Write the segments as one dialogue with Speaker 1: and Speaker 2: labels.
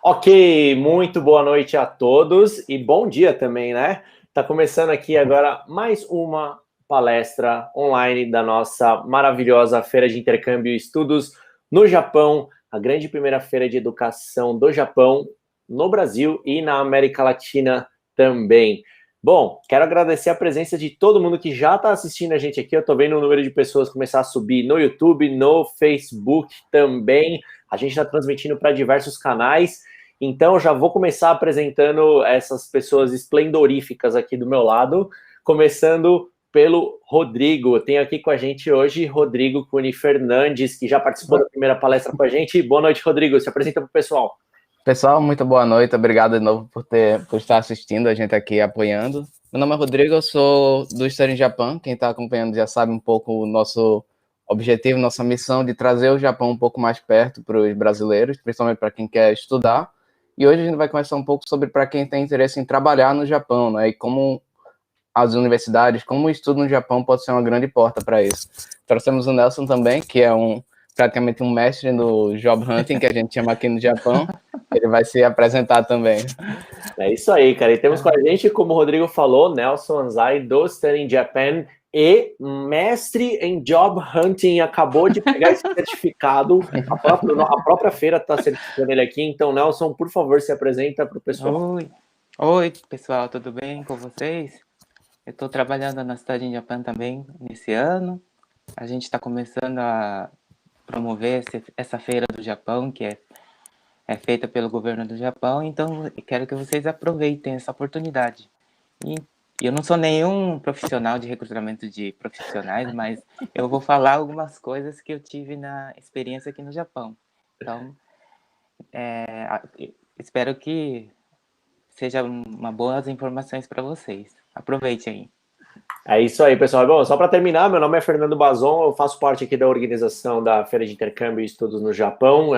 Speaker 1: Ok, muito boa noite a todos e bom dia também, né? Tá começando aqui agora mais uma palestra online da nossa maravilhosa Feira de Intercâmbio e Estudos no Japão, a grande primeira feira de educação do Japão, no Brasil e na América Latina também. Bom, quero agradecer a presença de todo mundo que já está assistindo a gente aqui. Eu estou vendo o número de pessoas começar a subir no YouTube, no Facebook também. A gente está transmitindo para diversos canais. Então, já vou começar apresentando essas pessoas esplendoríficas aqui do meu lado, começando pelo Rodrigo. Tenho aqui com a gente hoje Rodrigo Cunha Fernandes, que já participou da primeira palestra com a gente. Boa noite, Rodrigo. Se apresenta para o pessoal.
Speaker 2: Pessoal, muito boa noite. Obrigado de novo por estar assistindo, a gente aqui apoiando. Meu nome é Rodrigo, eu sou do Study Japan. Quem está acompanhando já sabe um pouco o nosso objetivo, nossa missão de trazer o Japão um pouco mais perto para os brasileiros, principalmente para quem quer estudar. E hoje a gente vai conversar um pouco sobre para quem tem interesse em trabalhar no Japão, né? E como as universidades, como o estudo no Japão pode ser uma grande porta para isso. Trouxemos o Nelson também, que é praticamente um mestre no job hunting, que a gente chama aqui no Japão. Ele vai se apresentar também.
Speaker 1: É isso aí, cara. E temos com a gente, como o Rodrigo falou, Nelson Anzai, do Study Japan e mestre em Job Hunting. Acabou de pegar esse certificado. A própria feira está certificando ele aqui. Então, Nelson, por favor, se apresenta para o pessoal.
Speaker 3: Oi, pessoal, tudo bem com vocês? Eu estou trabalhando na Study Japan também nesse ano. A gente está começando a promover essa feira do Japão, que é feita pelo governo do Japão, então eu quero que vocês aproveitem essa oportunidade. E eu não sou nenhum profissional de recrutamento de profissionais, mas eu vou falar algumas coisas que eu tive na experiência aqui no Japão. Então, espero que sejam boas informações para vocês. Aproveite aí.
Speaker 1: É isso aí, pessoal. Bom, só para terminar, meu nome é Fernando Bazon, eu faço parte aqui da organização da Feira de Intercâmbio e Estudos no Japão,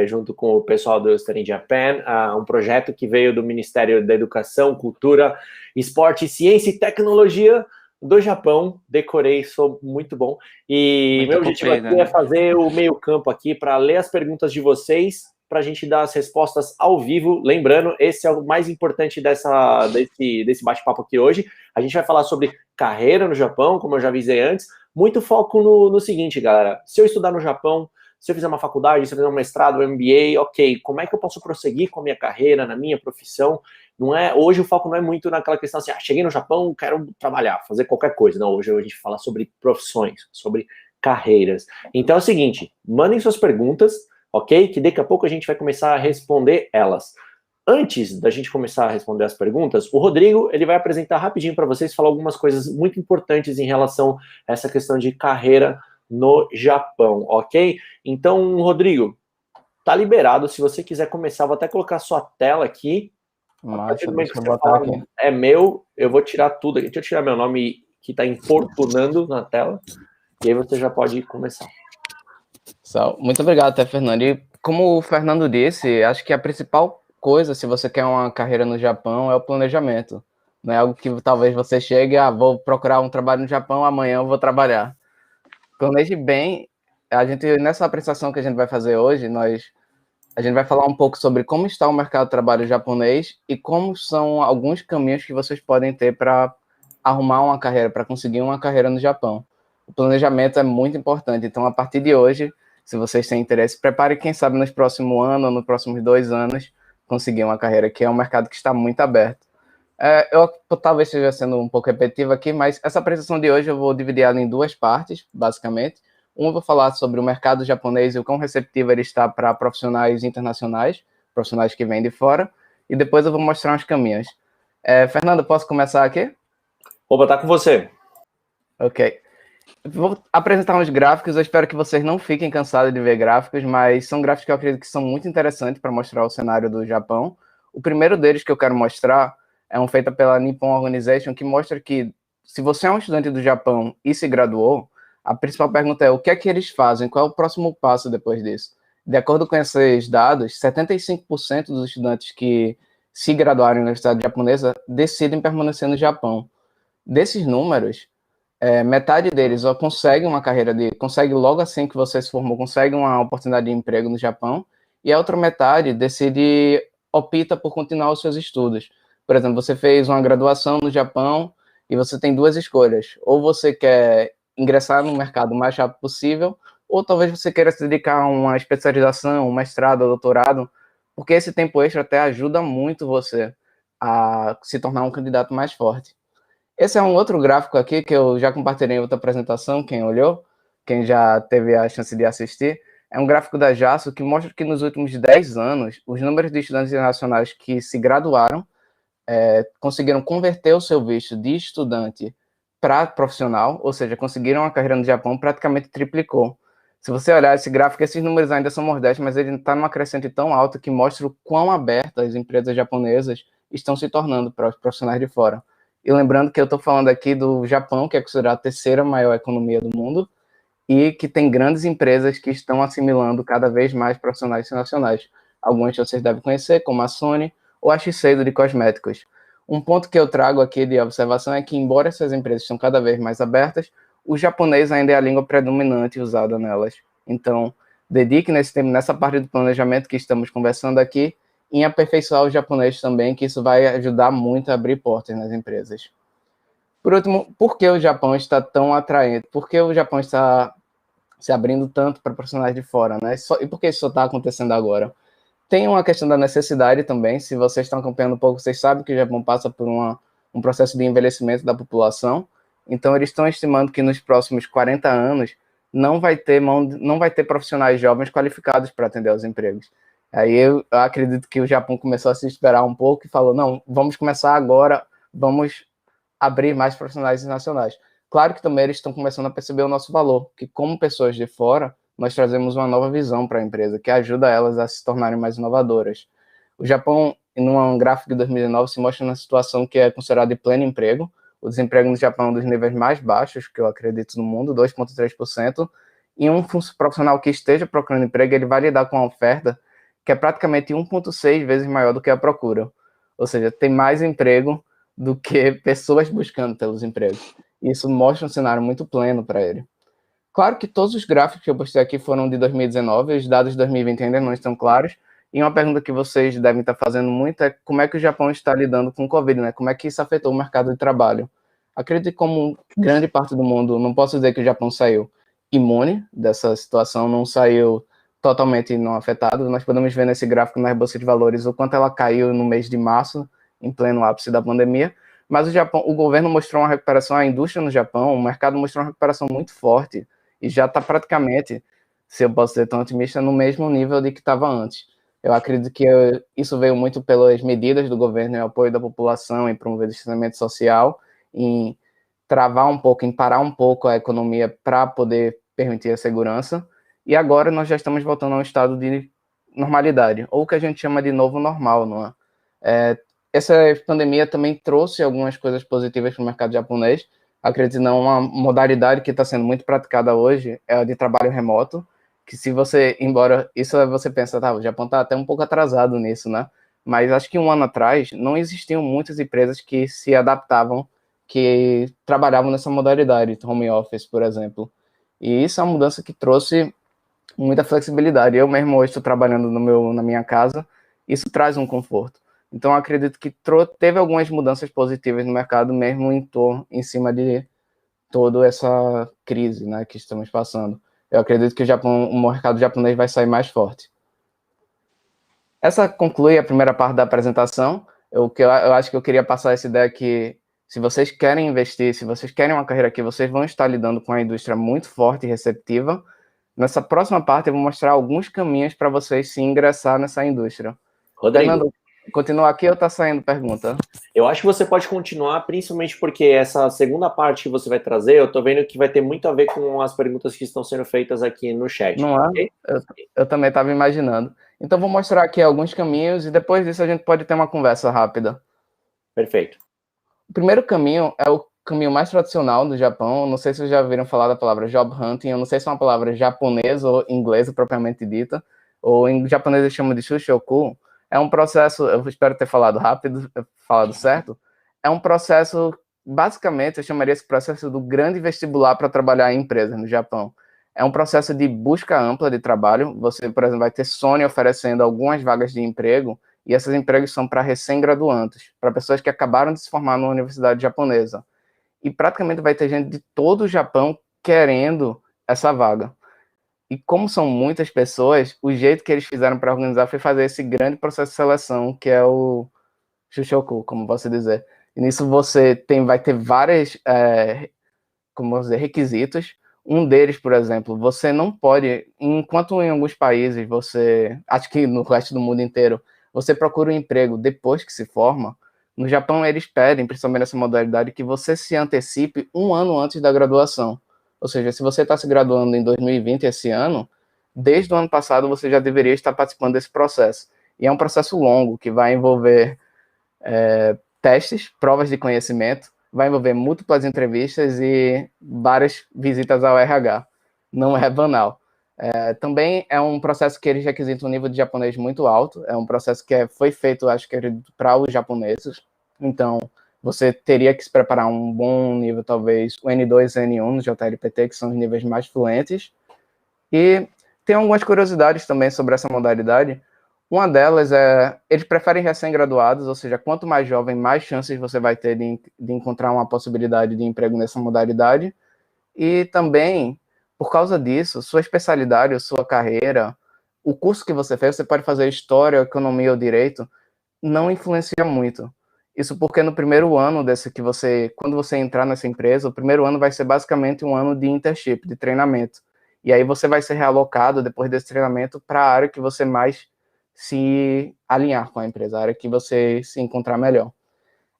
Speaker 1: junto com o pessoal do Study Japan, um projeto que veio do Ministério da Educação, Cultura, Esporte, Ciência e Tecnologia do Japão. Decorei, sou muito bom. E muito meu objetivo aqui é fazer o meio campo aqui para ler as perguntas de vocês, para a gente dar as respostas ao vivo. Lembrando, esse é o mais importante desse bate-papo aqui hoje. A gente vai falar sobre carreira no Japão, como eu já avisei antes. Muito foco no seguinte, galera. Se eu estudar no Japão, se eu fizer uma faculdade, se eu fizer um mestrado, um MBA, ok, como é que eu posso prosseguir com a minha carreira, na minha profissão? Hoje o foco não é muito naquela questão assim, cheguei no Japão, quero trabalhar, fazer qualquer coisa. Não, hoje a gente fala sobre profissões, sobre carreiras. Então é o seguinte, mandem suas perguntas, ok? Que daqui a pouco a gente vai começar a responder elas. Antes da gente começar a responder as perguntas, o Rodrigo ele vai apresentar rapidinho para vocês, falar algumas coisas muito importantes em relação a essa questão de carreira no Japão, ok? Então, Rodrigo, tá liberado. Se você quiser começar, vou até colocar a sua tela aqui.
Speaker 2: Massa, deixa eu botar aqui.
Speaker 1: É meu, eu vou tirar tudo aqui. Deixa eu tirar meu nome que está importunando na tela. E aí você já pode começar.
Speaker 2: Muito obrigado, Fernando. E como o Fernando disse, acho que a principal coisa, se você quer uma carreira no Japão, é o planejamento. Não é algo que talvez você chegue, vou procurar um trabalho no Japão, amanhã eu vou trabalhar. Planeje bem. Nessa apresentação que a gente vai fazer hoje, a gente vai falar um pouco sobre como está o mercado de trabalho japonês e como são alguns caminhos que vocês podem ter para arrumar uma carreira, para conseguir uma carreira no Japão. O planejamento é muito importante, então a partir de hoje, se vocês têm interesse, prepare, quem sabe, nos próximos anos ou nos próximos 2 anos, conseguir uma carreira, que é um mercado que está muito aberto. Eu talvez esteja sendo um pouco repetitivo aqui, mas essa apresentação de hoje eu vou dividir ela em 2 partes, basicamente. Eu vou falar sobre o mercado japonês e o quão receptivo ele está para profissionais internacionais, profissionais que vêm de fora, e depois eu vou mostrar uns caminhos. Fernando, posso começar aqui?
Speaker 1: Vou botar com você.
Speaker 2: Ok. Vou apresentar uns gráficos, eu espero que vocês não fiquem cansados de ver gráficos, mas são gráficos que eu acredito que são muito interessantes para mostrar o cenário do Japão. O primeiro deles que eu quero mostrar é feito pela Nippon Organization, que mostra que se você é um estudante do Japão e se graduou, a principal pergunta é o que é que eles fazem, qual é o próximo passo depois disso. De acordo com esses dados, 75% dos estudantes que se graduaram na Universidade Japonesa decidem permanecer no Japão. Desses números, metade deles consegue uma carreira, consegue logo assim que você se formou, consegue uma oportunidade de emprego no Japão, e a outra metade decide opta por continuar os seus estudos. Por exemplo, você fez uma graduação no Japão e você tem duas escolhas. Ou você quer ingressar no mercado o mais rápido possível, ou talvez você queira se dedicar a uma especialização, um mestrado, um doutorado, porque esse tempo extra até ajuda muito você a se tornar um candidato mais forte. Esse é um outro gráfico aqui que eu já compartilhei em outra apresentação, quem olhou, quem já teve a chance de assistir. É um gráfico da JASO que mostra que nos últimos 10 anos, os números de estudantes internacionais que se graduaram conseguiram converter o seu visto de estudante para profissional, ou seja, conseguiram uma carreira no Japão, praticamente triplicou. Se você olhar esse gráfico, esses números ainda são modestos, mas ele está numa crescente tão alta que mostra o quão abertas as empresas japonesas estão se tornando para os profissionais de fora. E lembrando que eu estou falando aqui do Japão, que é considerada a terceira maior economia do mundo, e que tem grandes empresas que estão assimilando cada vez mais profissionais internacionais. Algumas vocês devem conhecer, como a Sony ou a Shiseido de cosméticos. Um ponto que eu trago aqui de observação é que, embora essas empresas estão cada vez mais abertas, o japonês ainda é a língua predominante usada nelas. Então, dedique nesse tempo, nessa parte do planejamento que estamos conversando aqui, em aperfeiçoar o japonês também, que isso vai ajudar muito a abrir portas nas empresas. Por último, por que o Japão está tão atraente? Por que o Japão está se abrindo tanto para profissionais de fora, né? E por que isso só está acontecendo agora? Tem uma questão da necessidade também. Se vocês estão acompanhando um pouco, vocês sabem que o Japão passa por um processo de envelhecimento da população. Então, eles estão estimando que nos próximos 40 anos não vai ter profissionais jovens qualificados para atender aos empregos. Aí eu acredito que o Japão começou a se esperar um pouco e falou, não, vamos começar agora, vamos abrir mais profissionais nacionais. Claro que também eles estão começando a perceber o nosso valor, que como pessoas de fora, nós trazemos uma nova visão para a empresa, que ajuda elas a se tornarem mais inovadoras. O Japão, num gráfico de 2019, se mostra na situação que é considerada de pleno emprego. O desemprego no Japão é um dos níveis mais baixos, que eu acredito, no mundo, 2,3%. E um profissional que esteja procurando emprego, ele vai lidar com uma oferta que é praticamente 1,6 vezes maior do que a procura. Ou seja, tem mais emprego do que pessoas buscando pelos empregos. Isso mostra um cenário muito pleno para ele. Claro que todos os gráficos que eu postei aqui foram de 2019, os dados de 2020 ainda não estão claros, e uma pergunta que vocês devem estar fazendo muito é como é que o Japão está lidando com o Covid, né? Como é que isso afetou o mercado de trabalho? Acredito que, como grande parte do mundo, não posso dizer que o Japão saiu imune dessa situação, não saiu totalmente não afetado. Nós podemos ver nesse gráfico na Bolsa de Valores o quanto ela caiu no mês de março, em pleno ápice da pandemia, mas o governo mostrou uma recuperação, a indústria no Japão, o mercado mostrou uma recuperação muito forte, e já está praticamente, se eu posso ser tão otimista, no mesmo nível de que estava antes. Eu acredito que isso veio muito pelas medidas do governo em apoio da população, em promover o distanciamento social, em travar um pouco, em parar um pouco a economia para poder permitir a segurança, e agora nós já estamos voltando a um estado de normalidade, ou o que a gente chama de novo normal, não é? Essa pandemia também trouxe algumas coisas positivas para o mercado japonês. Acredito não, uma modalidade que está sendo muito praticada hoje é a de trabalho remoto, que se você, embora isso você pensa, tá, o Japão está até um pouco atrasado nisso, né? Mas acho que um ano atrás não existiam muitas empresas que se adaptavam, que trabalhavam nessa modalidade, home office, por exemplo. E isso é uma mudança que trouxe muita flexibilidade. Eu mesmo hoje estou trabalhando na minha casa, isso traz um conforto. Então, acredito que teve algumas mudanças positivas no mercado, mesmo em cima de toda essa crise, né, que estamos passando. Eu acredito que o mercado japonês vai sair mais forte. Essa conclui a primeira parte da apresentação. Eu acho que eu queria passar essa ideia que, se vocês querem investir, se vocês querem uma carreira aqui, vocês vão estar lidando com uma indústria muito forte e receptiva. Nessa próxima parte, eu vou mostrar alguns caminhos para vocês se ingressar nessa indústria.
Speaker 1: Rodrigo,
Speaker 2: Fernando, continua aqui ou tá saindo pergunta?
Speaker 1: eu acho que você pode continuar, principalmente porque essa segunda parte que você vai trazer, eu tô vendo que vai ter muito a ver com as perguntas que estão sendo feitas aqui no chat.
Speaker 2: Não é?
Speaker 1: Okay?
Speaker 2: Eu também estava imaginando. Então, vou mostrar aqui alguns caminhos e depois disso a gente pode ter uma conversa rápida.
Speaker 1: Perfeito.
Speaker 2: O primeiro caminho é o caminho mais tradicional do Japão. Não sei se vocês já ouviram falar da palavra job hunting. Eu não sei se é uma palavra japonesa ou inglesa propriamente dita, ou em japonês eles chamam de shushoku. É um processo, eu espero ter falado rápido, falado certo. É um processo, basicamente, eu chamaria esse processo do grande vestibular para trabalhar em empresas no Japão. É um processo de busca ampla de trabalho. Você, por exemplo, vai ter Sony oferecendo algumas vagas de emprego E esses empregos são para recém-graduandos, para pessoas que acabaram de se formar numa universidade japonesa. E praticamente vai ter gente de todo o Japão querendo essa vaga. E como são muitas pessoas, o jeito que eles fizeram para organizar foi fazer esse grande processo de seleção, que é o Shushoku, como posso dizer. E nisso você vai ter várias, como posso dizer, requisitos. Um deles, por exemplo, você não pode, enquanto em alguns países acho que no resto do mundo inteiro, você procura um emprego depois que se forma, no Japão eles pedem, principalmente nessa modalidade, que você se antecipe um ano antes da graduação. Ou seja, se você está se graduando em 2020, esse ano, desde o ano passado você já deveria estar participando desse processo. E é um processo longo, que vai envolver testes, provas de conhecimento, vai envolver múltiplas entrevistas e várias visitas ao RH. Não é banal. Também é um processo que eles requisitam um nível de japonês muito alto, é um processo que foi feito, acho que para os japoneses, então você teria que se preparar um bom nível, talvez o N2 e N1 no JLPT, que são os níveis mais fluentes. E tem algumas curiosidades também sobre essa modalidade. Uma delas eles preferem recém-graduados, ou seja, quanto mais jovem, mais chances você vai ter de encontrar uma possibilidade de emprego nessa modalidade. E também, por causa disso, sua especialidade, sua carreira, o curso que você fez, você pode fazer História, Economia ou Direito, não influencia muito. Isso porque no primeiro ano quando você entrar nessa empresa, o primeiro ano vai ser basicamente um ano de internship, de treinamento. E aí você vai ser realocado, depois desse treinamento, para a área que você mais se alinhar com a empresa, a área que você se encontrar melhor.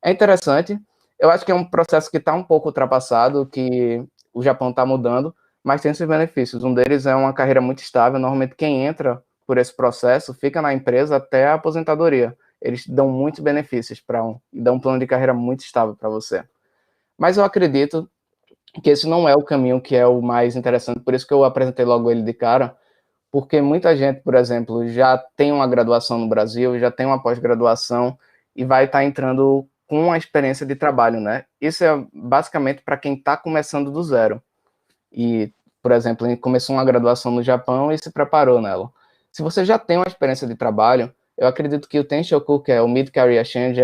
Speaker 2: É interessante, eu acho que é um processo que está um pouco ultrapassado, que o Japão está mudando, mas tem seus benefícios. Um deles é uma carreira muito estável. Normalmente quem entra por esse processo fica na empresa até a aposentadoria. Eles dão muitos benefícios e dão um plano de carreira muito estável para você. Mas eu acredito que esse não é o caminho que é o mais interessante, por isso que eu apresentei logo ele de cara, porque muita gente, por exemplo, já tem uma graduação no Brasil, já tem uma pós-graduação e vai estar entrando com a experiência de trabalho, né? Isso é basicamente para quem está começando do zero. E, por exemplo, ele começou uma graduação no Japão e se preparou nela. Se você já tem uma experiência de trabalho, eu acredito que o Tenshoku, que é o Mid Career Change,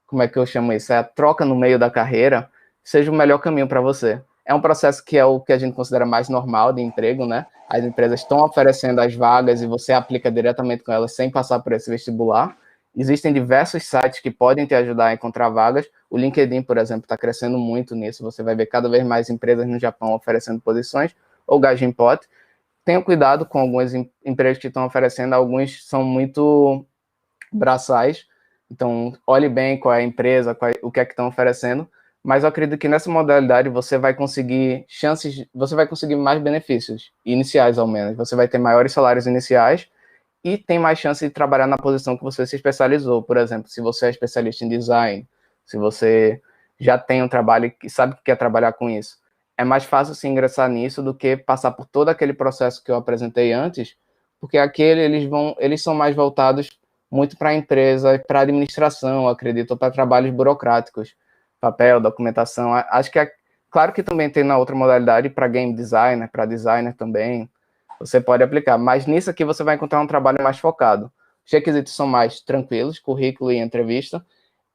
Speaker 2: como é que eu chamo isso? É a troca no meio da carreira, seja o melhor caminho para você. É um processo que é o que a gente considera mais normal de emprego, né? As empresas estão oferecendo as vagas e você aplica diretamente com elas sem passar por esse vestibular. Existem diversos sites que podem te ajudar a encontrar vagas. O LinkedIn, por exemplo, está crescendo muito nisso. Você vai ver cada vez mais empresas no Japão oferecendo posições, ou Gajimpot. Tenha cuidado com algumas empresas que estão oferecendo. Alguns são muito braçais. Então, olhe bem qual é a empresa, o que é que estão oferecendo. Mas eu acredito que nessa modalidade você vai conseguir mais benefícios, iniciais ao menos. Você vai ter maiores salários iniciais e tem mais chance de trabalhar na posição que você se especializou. Por exemplo, se você é especialista em design, se você já tem um trabalho e sabe que quer trabalhar com isso, é mais fácil se ingressar nisso do que passar por todo aquele processo que eu apresentei antes, porque eles são mais voltados muito para a empresa, para a administração, eu acredito, ou para trabalhos burocráticos, papel, documentação. Acho que claro que também tem na outra modalidade para game designer, para designer também, você pode aplicar, mas nisso aqui você vai encontrar um trabalho mais focado. Os requisitos são mais tranquilos, currículo e entrevista.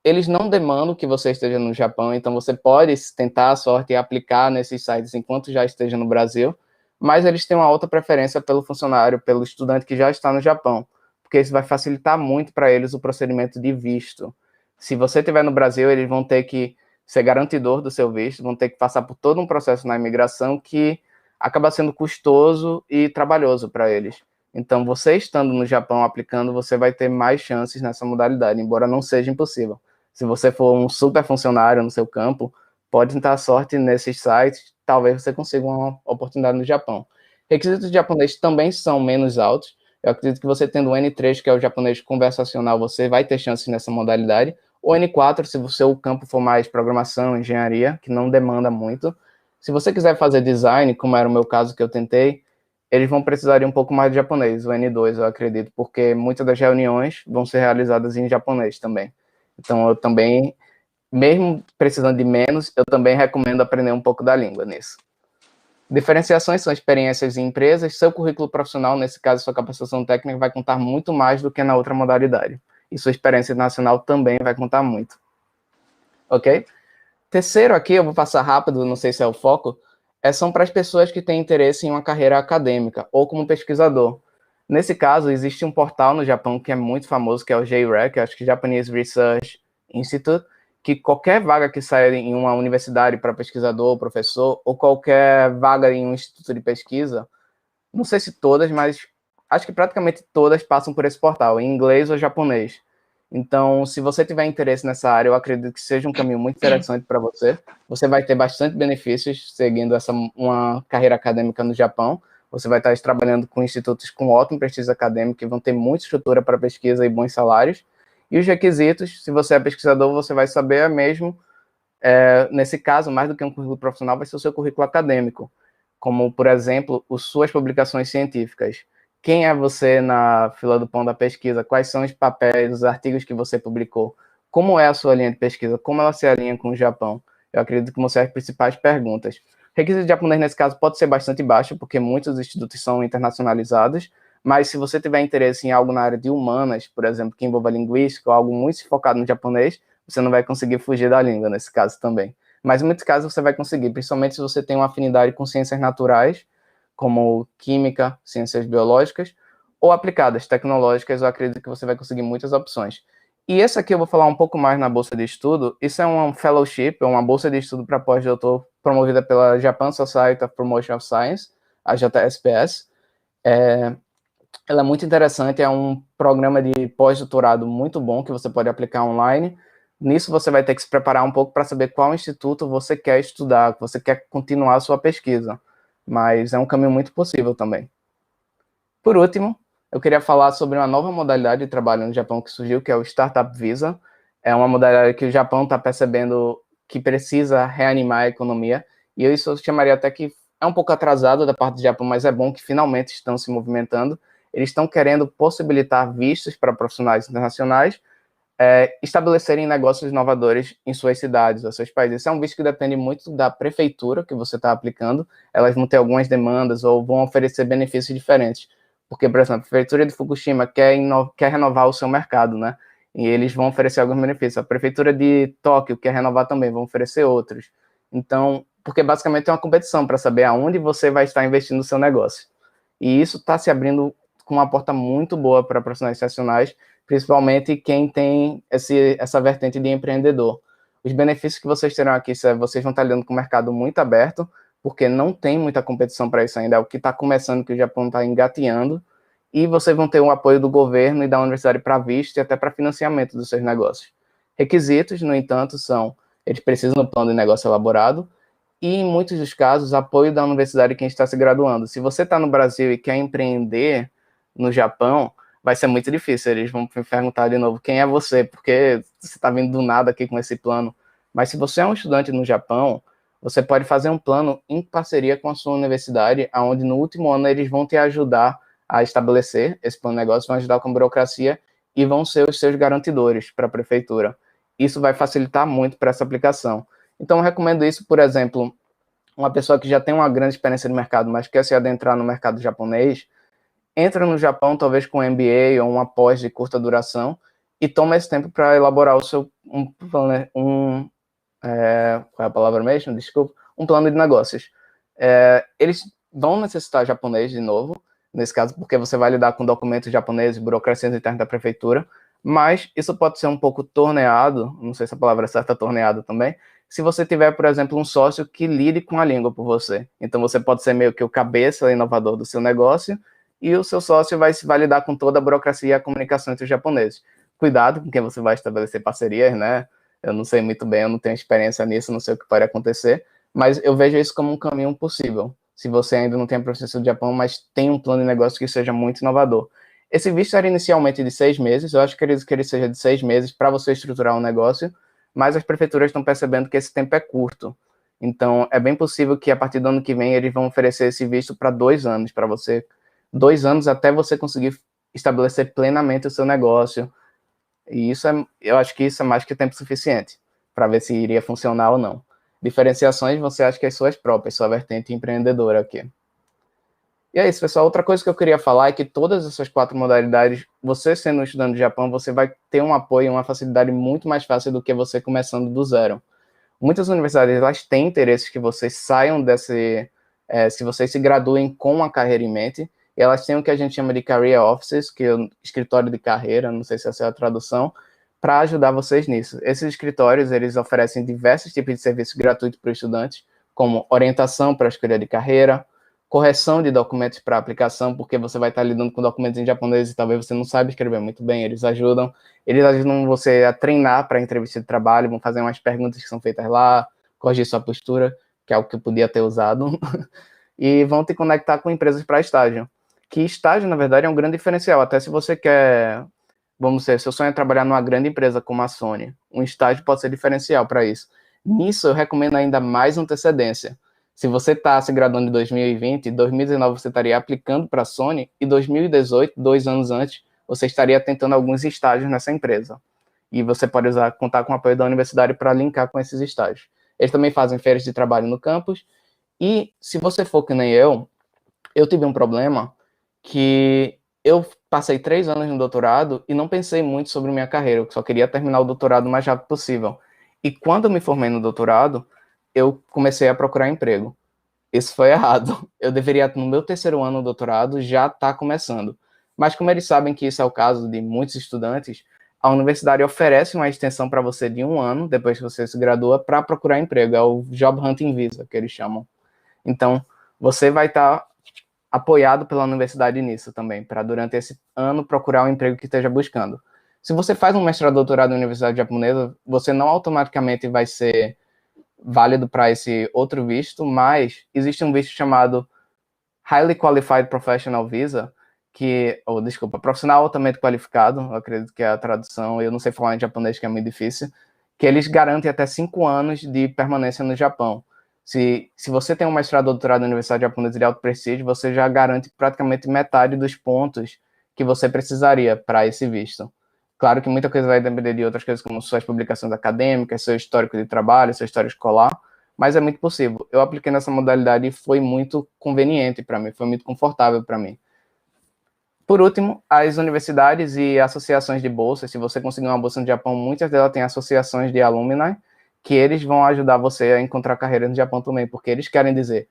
Speaker 2: Eles não demandam que você esteja no Japão, então você pode tentar a sorte e aplicar nesses sites enquanto já esteja no Brasil, mas eles têm uma alta preferência pelo funcionário, pelo estudante que já está no Japão, porque isso vai facilitar muito para eles o procedimento de visto. Se você estiver no Brasil, eles vão ter que ser garantidor do seu visto, vão ter que passar por todo um processo na imigração que acaba sendo custoso e trabalhoso para eles. Então, você estando no Japão aplicando, você vai ter mais chances nessa modalidade, embora não seja impossível. Se você for um super funcionário no seu campo, pode tentar sorte nesses sites, talvez você consiga uma oportunidade no Japão. Requisitos de japonês também são menos altos. Eu acredito que você tendo o N3, que é o japonês conversacional, você vai ter chances nessa modalidade. O N4, se o seu campo for mais programação, engenharia, que não demanda muito. Se você quiser fazer design, como era o meu caso que eu tentei, eles vão precisar de um pouco mais de japonês, o N2, eu acredito, porque muitas das reuniões vão ser realizadas em japonês também. Então, eu também, mesmo precisando de menos, eu também recomendo aprender um pouco da língua nisso. Diferenciações são experiências em empresas. Seu currículo profissional, nesse caso, sua capacitação técnica, vai contar muito mais do que na outra modalidade. e sua experiência internacional também vai contar muito. Ok? Terceiro aqui, eu vou passar rápido, não sei se é o foco, são para as pessoas que têm interesse em uma carreira acadêmica ou como pesquisador. Nesse caso, existe um portal no Japão que é muito famoso, que é o JREC, acho que Japanese Research Institute, que qualquer vaga que saia em uma universidade para pesquisador, professor, ou qualquer vaga em um instituto de pesquisa, não sei se todas, mas acho que praticamente todas passam por esse portal, em inglês ou japonês. Então, se você tiver interesse nessa área, eu acredito que seja um caminho muito interessante para você. Você vai ter bastante benefícios seguindo uma carreira acadêmica no Japão. Você vai estar trabalhando com institutos com ótima pesquisa acadêmica, que vão ter muita estrutura para pesquisa e bons salários. E os requisitos, se você é pesquisador, você vai saber mesmo, nesse caso, mais do que um currículo profissional, vai ser o seu currículo acadêmico, como, por exemplo, as suas publicações científicas. Quem é você na fila do pão da pesquisa? Quais são os papéis, os artigos que você publicou? Como é a sua linha de pesquisa? Como ela se alinha com o Japão? Eu acredito que vão ser as principais perguntas. O requisito de japonês, nesse caso, pode ser bastante baixo, porque muitos institutos são internacionalizados, mas se você tiver interesse em algo na área de humanas, por exemplo, que envolva linguística ou algo muito focado no japonês, você não vai conseguir fugir da língua nesse caso também. Mas em muitos casos você vai conseguir, principalmente se você tem uma afinidade com ciências naturais, como química, ciências biológicas, ou aplicadas, tecnológicas, eu acredito que você vai conseguir muitas opções. E esse aqui eu vou falar um pouco mais na bolsa de estudo. Isso é um fellowship, é uma bolsa de estudo para pós-doutor promovida pela Japan Society of Promotion of Science, a JSPS. Ela é muito interessante, é um programa de pós-doutorado muito bom que você pode aplicar online. Nisso você vai ter que se preparar um pouco para saber qual instituto você quer estudar, você quer continuar a sua pesquisa. Mas é um caminho muito possível também. Por último, eu queria falar sobre uma nova modalidade de trabalho no Japão que surgiu, que é o Startup Visa. É uma modalidade que o Japão está percebendo que precisa reanimar a economia, e isso eu chamaria até que é um pouco atrasado da parte do Japão, mas é bom que finalmente estão se movimentando. Eles estão querendo possibilitar vistos para profissionais internacionais estabelecerem negócios inovadores em suas cidades, ou seus países. Esse é um visto que depende muito da prefeitura que você está aplicando. Elas vão ter algumas demandas ou vão oferecer benefícios diferentes. Porque, por exemplo, a prefeitura de Fukushima quer renovar o seu mercado, né? E eles vão oferecer alguns benefícios. A prefeitura de Tóquio quer renovar também, vão oferecer outros. Então, porque basicamente é uma competição para saber aonde você vai estar investindo o seu negócio. E isso está se abrindo com uma porta muito boa para profissionais nacionais, principalmente quem tem essa vertente de empreendedor. Os benefícios que vocês terão aqui, vocês vão estar lidando com o mercado muito aberto, porque não tem muita competição para isso ainda, é o que está começando, que o Japão está engateando, e vocês vão ter o apoio do governo e da universidade para visto e até para financiamento dos seus negócios. Requisitos, no entanto, eles precisam de um plano de negócio elaborado, e em muitos dos casos, apoio da universidade quem está se graduando. Se você está no Brasil e quer empreender no Japão, vai ser muito difícil. Eles vão me perguntar de novo quem é você, porque você está vindo do nada aqui com esse plano. Mas se você é um estudante no Japão, você pode fazer um plano em parceria com a sua universidade, onde no último ano eles vão te ajudar a estabelecer esse plano de negócio, vão ajudar com a burocracia e vão ser os seus garantidores para a prefeitura. Isso vai facilitar muito para essa aplicação. Então, eu recomendo isso, por exemplo, uma pessoa que já tem uma grande experiência de mercado, mas quer se adentrar no mercado japonês, entra no Japão, talvez com um MBA ou uma pós de curta duração, e toma esse tempo para elaborar o seu, qual é a palavra mesmo? Desculpa. Um plano de negócios. Eles vão necessitar japonês de novo, nesse caso, porque você vai lidar com documentos japoneses, burocracias internas da prefeitura, mas isso pode ser um pouco torneado, não sei se a palavra certa é torneado também, se você tiver, por exemplo, um sócio que lide com a língua por você. Então, você pode ser meio que o cabeça inovador do seu negócio, e o seu sócio vai lidar com toda a burocracia e a comunicação entre os japoneses. Cuidado com quem você vai estabelecer parcerias, né? Eu não sei muito bem, eu não tenho experiência nisso, não sei o que pode acontecer, mas eu vejo isso como um caminho possível. Se você ainda não tem a proficiência do Japão, mas tem um plano de negócio que seja muito inovador. Esse visto era inicialmente de 6 meses, eu acho que ele seja de 6 meses para você estruturar um negócio, mas as prefeituras estão percebendo que esse tempo é curto. Então, é bem possível que a partir do ano que vem eles vão oferecer esse visto para 2 anos, para você, 2 anos até você conseguir estabelecer plenamente o seu negócio. E eu acho que isso é mais que tempo suficiente para ver se iria funcionar ou não. Diferenciações você acha que as suas próprias, sua vertente empreendedora aqui. E é isso, pessoal. Outra coisa que eu queria falar é que todas essas 4 modalidades, você sendo um estudante do Japão, você vai ter um apoio, uma facilidade muito mais fácil do que você começando do zero. Muitas universidades, elas têm interesses que vocês saiam se vocês se graduem com a carreira em mente, e elas têm o que a gente chama de career offices, que é o escritório de carreira, não sei se essa é a tradução, para ajudar vocês nisso. Esses escritórios, eles oferecem diversos tipos de serviços gratuitos para os estudantes, como orientação para a escolha de carreira, correção de documentos para aplicação, porque você vai estar lidando com documentos em japonês e talvez você não saiba escrever muito bem, eles ajudam você a treinar para a entrevista de trabalho, vão fazer umas perguntas que são feitas lá, corrigir sua postura, que é algo que eu podia ter usado, e vão te conectar com empresas para estágio, que estágio, na verdade, é um grande diferencial, até se você quer, vamos dizer, seu sonho é trabalhar numa grande empresa como a Sony, um estágio pode ser diferencial para isso. Nisso, eu recomendo ainda mais antecedência. Se você está se graduando em 2020, em 2019 você estaria aplicando para a Sony, e 2018, 2 anos antes, você estaria tentando alguns estágios nessa empresa. E você pode contar com o apoio da universidade para linkar com esses estágios. Eles também fazem feiras de trabalho no campus, e se você for que nem eu tive um problema que eu passei 3 anos no doutorado e não pensei muito sobre minha carreira, eu só queria terminar o doutorado o mais rápido possível. E quando eu me formei no doutorado, eu comecei a procurar emprego. Isso foi errado. Eu deveria, no meu 3º ano do doutorado, já estar começando. Mas como eles sabem que isso é o caso de muitos estudantes, a universidade oferece uma extensão para você de 1 ano, depois que você se gradua, para procurar emprego. É o Job Hunting Visa, que eles chamam. Então, você vai estar apoiado pela universidade nisso também, para durante esse ano procurar um emprego que esteja buscando. Se você faz um mestrado ou doutorado na universidade japonesa, você não automaticamente vai ser válido para esse outro visto, mas existe um visto chamado Highly Qualified Professional Visa, profissional altamente qualificado, eu acredito que é a tradução, eu não sei falar em japonês, que é muito difícil, que eles garantem até 5 anos de permanência no Japão. Se você tem um mestrado ou doutorado na Universidade Japonesa de alto prestígio, você já garante praticamente metade dos pontos que você precisaria para esse visto. Claro que muita coisa vai depender de outras coisas, como suas publicações acadêmicas, seu histórico de trabalho, seu histórico escolar, mas é muito possível. Eu apliquei nessa modalidade e foi muito conveniente para mim, foi muito confortável para mim. Por último, as universidades e associações de bolsas, se você conseguir uma bolsa no Japão, muitas delas têm associações de alumni, que eles vão ajudar você a encontrar carreira no Japão também, porque eles querem dizer,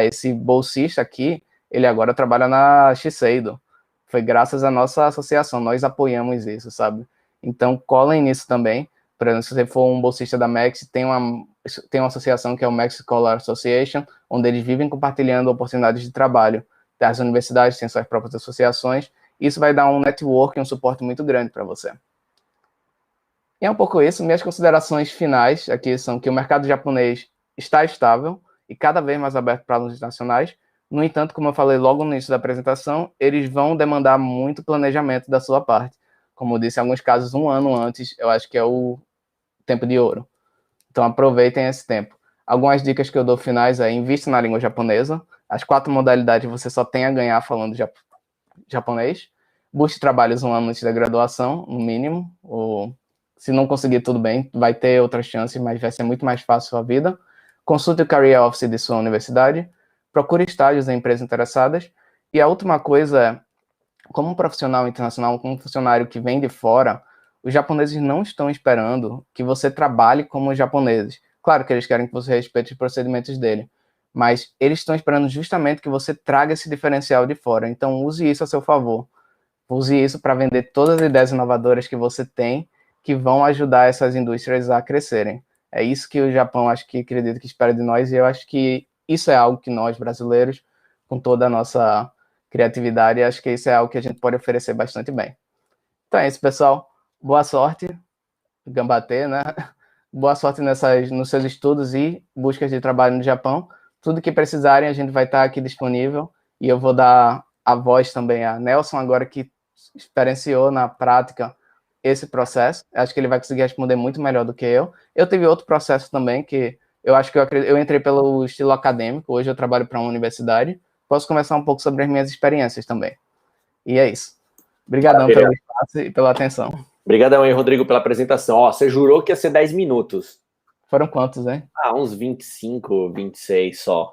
Speaker 2: esse bolsista aqui, ele agora trabalha na Shiseido. Foi graças à nossa associação, nós apoiamos isso, sabe? Então, colhem nisso também. Por exemplo, se você for um bolsista da Max, tem uma associação que é o Max Scholar Association, onde eles vivem compartilhando oportunidades de trabalho. As universidades têm suas próprias associações, isso vai dar um network e um suporte muito grande para você. E é um pouco isso. Minhas considerações finais aqui são que o mercado japonês está estável e cada vez mais aberto para alunos internacionais. No entanto, como eu falei logo no início da apresentação, eles vão demandar muito planejamento da sua parte. Como eu disse, em alguns casos, 1 ano antes, eu acho que é o tempo de ouro. Então, aproveitem esse tempo. Algumas dicas que eu dou finais é: invista na língua japonesa. As 4 modalidades você só tem a ganhar falando japonês. Busque trabalhos 1 ano antes da graduação, no mínimo. Ou, se não conseguir, tudo bem, vai ter outras chances, mas vai ser muito mais fácil a vida. Consulte o Career Office de sua universidade. Procure estágios em empresas interessadas. E a última coisa é, como um profissional internacional, como um funcionário que vem de fora, os japoneses não estão esperando que você trabalhe como os japoneses. Claro que eles querem que você respeite os procedimentos dele, mas eles estão esperando justamente que você traga esse diferencial de fora. Então, use isso a seu favor. Use isso para vender todas as ideias inovadoras que você tem, que vão ajudar essas indústrias a crescerem. É isso que o Japão, acho que acredito que espera de nós, e eu acho que isso é algo que nós, brasileiros, com toda a nossa criatividade, acho que isso é algo que a gente pode oferecer bastante bem. Então é isso, pessoal. Boa sorte, gambatê, né? Boa sorte nos seus estudos e buscas de trabalho no Japão. Tudo que precisarem, a gente vai estar aqui disponível. E eu vou dar a voz também a Nelson, agora que experienciou na prática esse processo. Acho que ele vai conseguir responder muito melhor do que eu. Eu tive outro processo também, que eu acho que eu entrei pelo estilo acadêmico. Hoje eu trabalho para uma universidade. Posso conversar um pouco sobre as minhas experiências também. E é isso. Obrigadão pelo espaço e pela atenção.
Speaker 1: Obrigadão aí, Rodrigo, pela apresentação. Você jurou que ia ser 10 minutos.
Speaker 2: Foram quantos, hein?
Speaker 1: Uns 25, 26 só.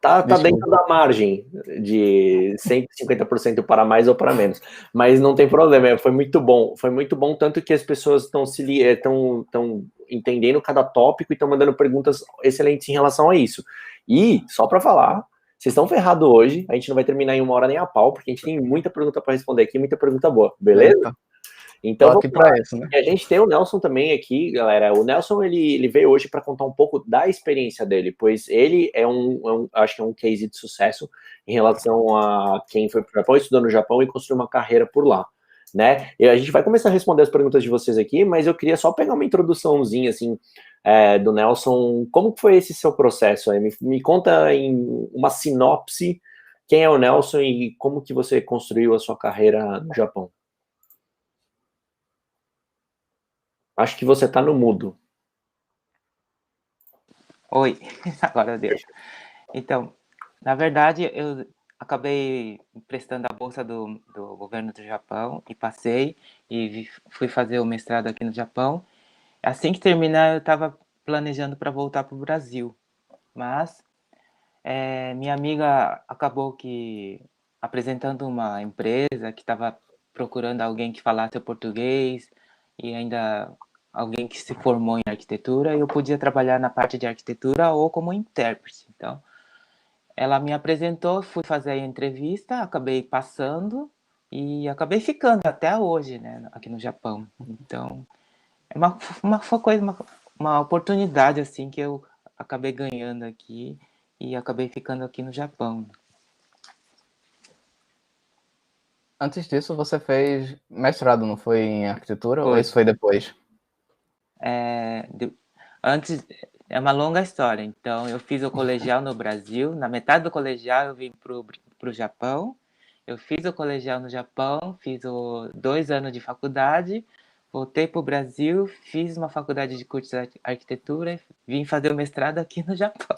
Speaker 1: Tá
Speaker 2: Desculpa.
Speaker 1: dentro da margem de 150% para mais ou para menos, mas não tem problema, foi muito bom, tanto que as pessoas estão entendendo cada tópico e estão mandando perguntas excelentes em relação a isso. E, só para falar, vocês estão ferrados hoje, a gente não vai terminar em 1 hora nem a pau, porque a gente tem muita pergunta para responder aqui, muita pergunta boa, beleza?
Speaker 2: Eita.
Speaker 1: Então,
Speaker 2: Tô aqui para isso, né?
Speaker 1: e a gente tem o Nelson também aqui, galera. O Nelson, ele veio hoje para contar um pouco da experiência dele, pois ele acho que é um case de sucesso em relação a quem foi para o Japão, estudou no Japão e construiu uma carreira por lá, né? E a gente vai começar a responder as perguntas de vocês aqui, mas eu queria só pegar uma introduçãozinha, assim, do Nelson. Como que foi esse seu processo aí? Me conta em uma sinopse quem é o Nelson e como que você construiu a sua carreira no Japão. Acho que você tá no mudo.
Speaker 3: Oi, agora deu. Então, na verdade, eu acabei prestando a bolsa do governo do Japão e passei e fui fazer o mestrado aqui no Japão. Assim que terminar, eu estava planejando para voltar para o Brasil, mas minha amiga acabou que apresentando uma empresa que estava procurando alguém que falasse o português e ainda alguém que se formou em arquitetura, e eu podia trabalhar na parte de arquitetura ou como intérprete. Então, ela me apresentou, fui fazer a entrevista, acabei passando e acabei ficando até hoje, né, aqui no Japão. Então, é uma oportunidade assim que eu acabei ganhando aqui e acabei ficando aqui no Japão.
Speaker 2: Antes disso, você fez mestrado, não foi em arquitetura? Ou
Speaker 3: Foi.
Speaker 2: isso foi depois?
Speaker 3: Antes, é uma longa história. Então, eu fiz o colegial no Brasil. Na metade do colegial, eu vim pro Japão. Eu fiz o colegial no Japão, fiz 2 anos de faculdade, voltei para o Brasil, fiz uma faculdade de curso de arquitetura e vim fazer o mestrado aqui no Japão.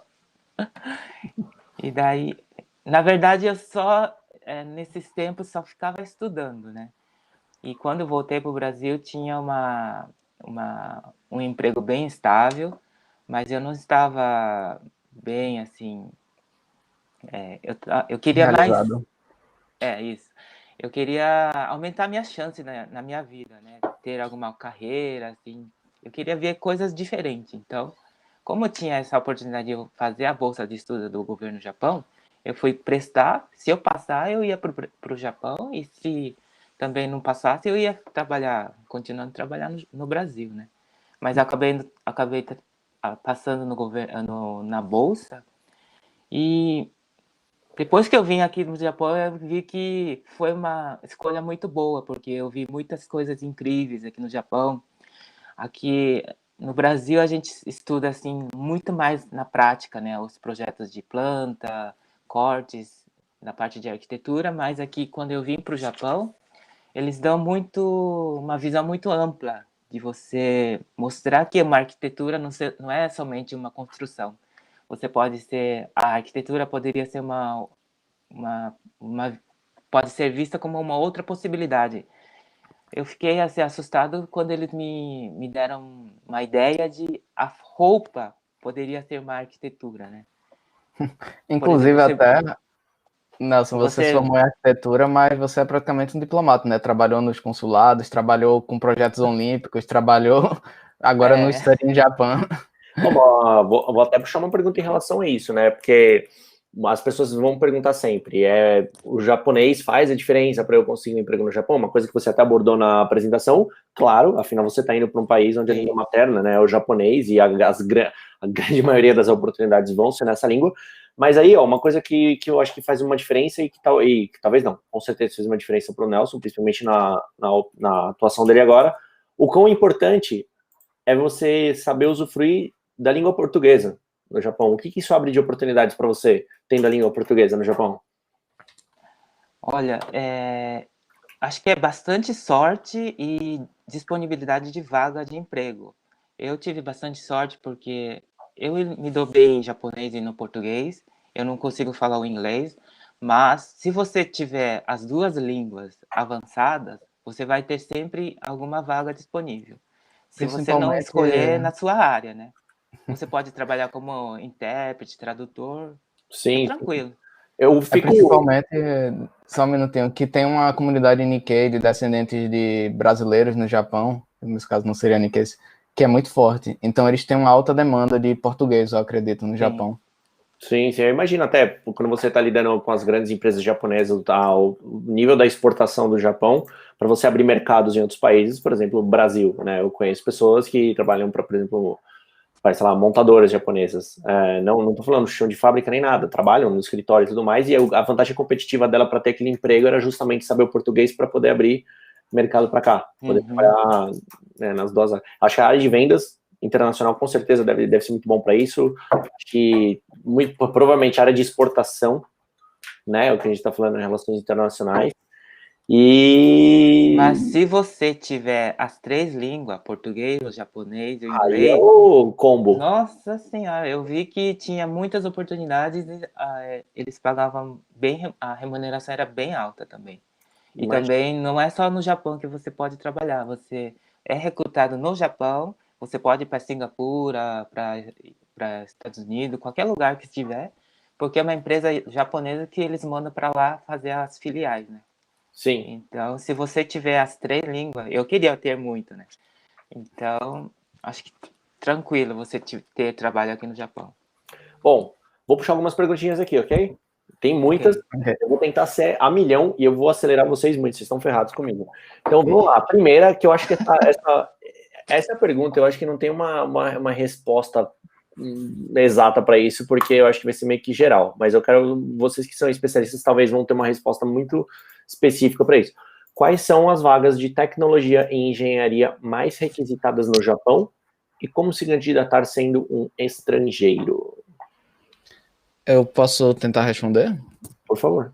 Speaker 3: E daí, na verdade, eu só, nesses tempos, só ficava estudando, né? E quando eu voltei para o Brasil, tinha um emprego bem estável, mas eu não estava bem, assim... eu queria mais...
Speaker 2: Realizado.
Speaker 3: Isso. Eu queria aumentar minha chance na minha vida, né? Ter alguma carreira, assim. Eu queria ver coisas diferentes. Então, como eu tinha essa oportunidade de fazer a bolsa de estudo do governo do Japão, eu fui prestar. Se eu passar, eu ia para o Japão. E se também não passasse, eu ia continuando trabalhando no Brasil, né? Mas acabei passando no governo, na bolsa. E depois que eu vim aqui no Japão, eu vi que foi uma escolha muito boa, porque eu vi muitas coisas incríveis aqui no Japão. Aqui no Brasil, a gente estuda assim muito mais na prática, né? Os projetos de planta, cortes, na parte de arquitetura, mas aqui, quando eu vim para o Japão, eles dão uma visão muito ampla de você mostrar que uma arquitetura não é somente uma construção. A arquitetura poderia ser pode ser vista como uma outra possibilidade. Eu fiquei assim, assustado quando eles me deram uma ideia de a roupa poderia ser uma arquitetura, né? Por exemplo,
Speaker 2: Inclusive, até, Nelson, você se formou em arquitetura, mas você é praticamente um diplomata, né? Trabalhou nos consulados, trabalhou com projetos olímpicos, trabalhou agora no Study in Japan.
Speaker 1: Vou até puxar uma pergunta em relação a isso, né? Porque as pessoas vão perguntar sempre: o japonês faz a diferença para eu conseguir um emprego no Japão? Uma coisa que você até abordou na apresentação, claro, afinal você está indo para um país onde a língua materna, né, é o japonês, e a grande maioria das oportunidades vão ser nessa língua. Mas aí, uma coisa que eu acho que faz uma diferença e que talvez não, com certeza fez uma diferença para o Nelson, principalmente na atuação dele agora, o quão importante é você saber usufruir da língua portuguesa no Japão. O que isso abre de oportunidades para você, tendo a língua portuguesa no Japão?
Speaker 3: Olha, acho que é bastante sorte e disponibilidade de vaga de emprego. Eu tive bastante sorte porque eu me dou bem em japonês e no português, eu não consigo falar o inglês, mas se você tiver as duas línguas avançadas, você vai ter sempre alguma vaga disponível. Se você não escolher na sua área, né? Você pode trabalhar como intérprete, tradutor,
Speaker 1: Sim,
Speaker 3: tranquilo.
Speaker 1: eu fico...
Speaker 2: Principalmente, só um minutinho, que tem uma comunidade Nikkei de descendentes de brasileiros no Japão, nesse caso não seria Nikkei, que é muito forte. Então eles têm uma alta demanda de português, eu acredito, no Japão.
Speaker 1: Sim, eu imagino até quando você está lidando com as grandes empresas japonesas, tá, o nível da exportação do Japão, para você abrir mercados em outros países, por exemplo, o Brasil, né? Eu conheço pessoas que trabalham para, por exemplo, sei lá, montadoras japonesas. Não estou falando chão de fábrica nem nada, trabalham no escritório e tudo mais, e a vantagem competitiva dela para ter aquele emprego era justamente saber o português para poder abrir mercado para cá, poder trabalhar, né, nas duas áreas. Acho que a área de vendas internacional com certeza deve ser muito bom para isso. Acho que provavelmente a área de exportação, né, o que a gente está falando em relações internacionais.
Speaker 3: Mas se você tiver as 3 línguas, português, o japonês e o inglês...
Speaker 1: Aí é o combo.
Speaker 3: Nossa senhora, eu vi que tinha muitas oportunidades e eles pagavam bem, a remuneração era bem alta também. E também não é só no Japão que você pode trabalhar, você é recrutado no Japão, você pode ir para Singapura, para Estados Unidos, qualquer lugar que estiver, porque é uma empresa japonesa que eles mandam para lá fazer as filiais, né?
Speaker 1: Sim.
Speaker 3: Então, se você tiver as 3 línguas, eu queria ter muito, né? Então, acho que tranquilo você ter trabalho aqui no Japão.
Speaker 1: Bom, vou puxar algumas perguntinhas aqui, ok? Tem muitas, eu vou tentar ser a milhão e eu vou acelerar vocês muito, vocês estão ferrados comigo. Então, vamos lá. A primeira, que eu acho que essa pergunta, eu acho que não tem uma resposta exata para isso, porque eu acho que vai ser meio que geral, mas eu quero, vocês que são especialistas, talvez vão ter uma resposta muito específica para isso. Quais são as vagas de tecnologia e engenharia mais requisitadas no Japão e como se candidatar sendo um estrangeiro?
Speaker 2: Eu posso tentar responder?
Speaker 1: Por favor.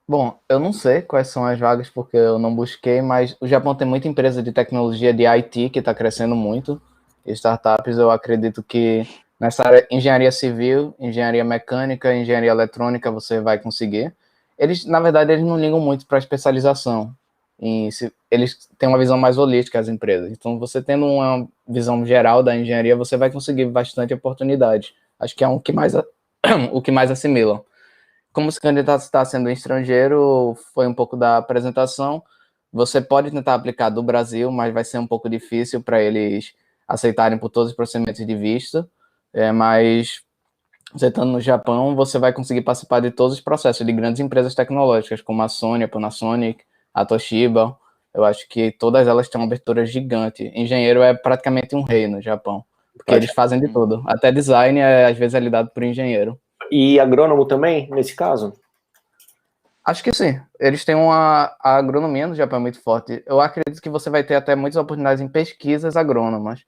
Speaker 2: Bom, eu não sei quais são as vagas porque eu não busquei, mas o Japão tem muita empresa de tecnologia de IT que está crescendo muito. Startups, eu acredito que nessa área, engenharia civil, engenharia mecânica, engenharia eletrônica, você vai conseguir. Eles, na verdade, eles não ligam muito para especialização. Eles têm uma visão mais holística, as empresas. Então, você tendo uma visão geral da engenharia, você vai conseguir bastante oportunidade. Acho que é o que mais assimila. Como se candidato está sendo estrangeiro, foi um pouco da apresentação. Você pode tentar aplicar do Brasil, mas vai ser um pouco difícil para eles aceitarem por todos os procedimentos de visto. Mas você estando no Japão, você vai conseguir participar de todos os processos de grandes empresas tecnológicas, como a Sony, a Panasonic, a Toshiba. Eu acho que todas elas têm uma abertura gigante. Engenheiro é praticamente um rei no Japão, porque eles fazem de tudo. Até design, às vezes, é lidado por engenheiro.
Speaker 1: E agrônomo também, nesse caso?
Speaker 2: Acho que sim. Eles têm a agronomia no Japão muito forte. Eu acredito que você vai ter até muitas oportunidades em pesquisas agrônomas.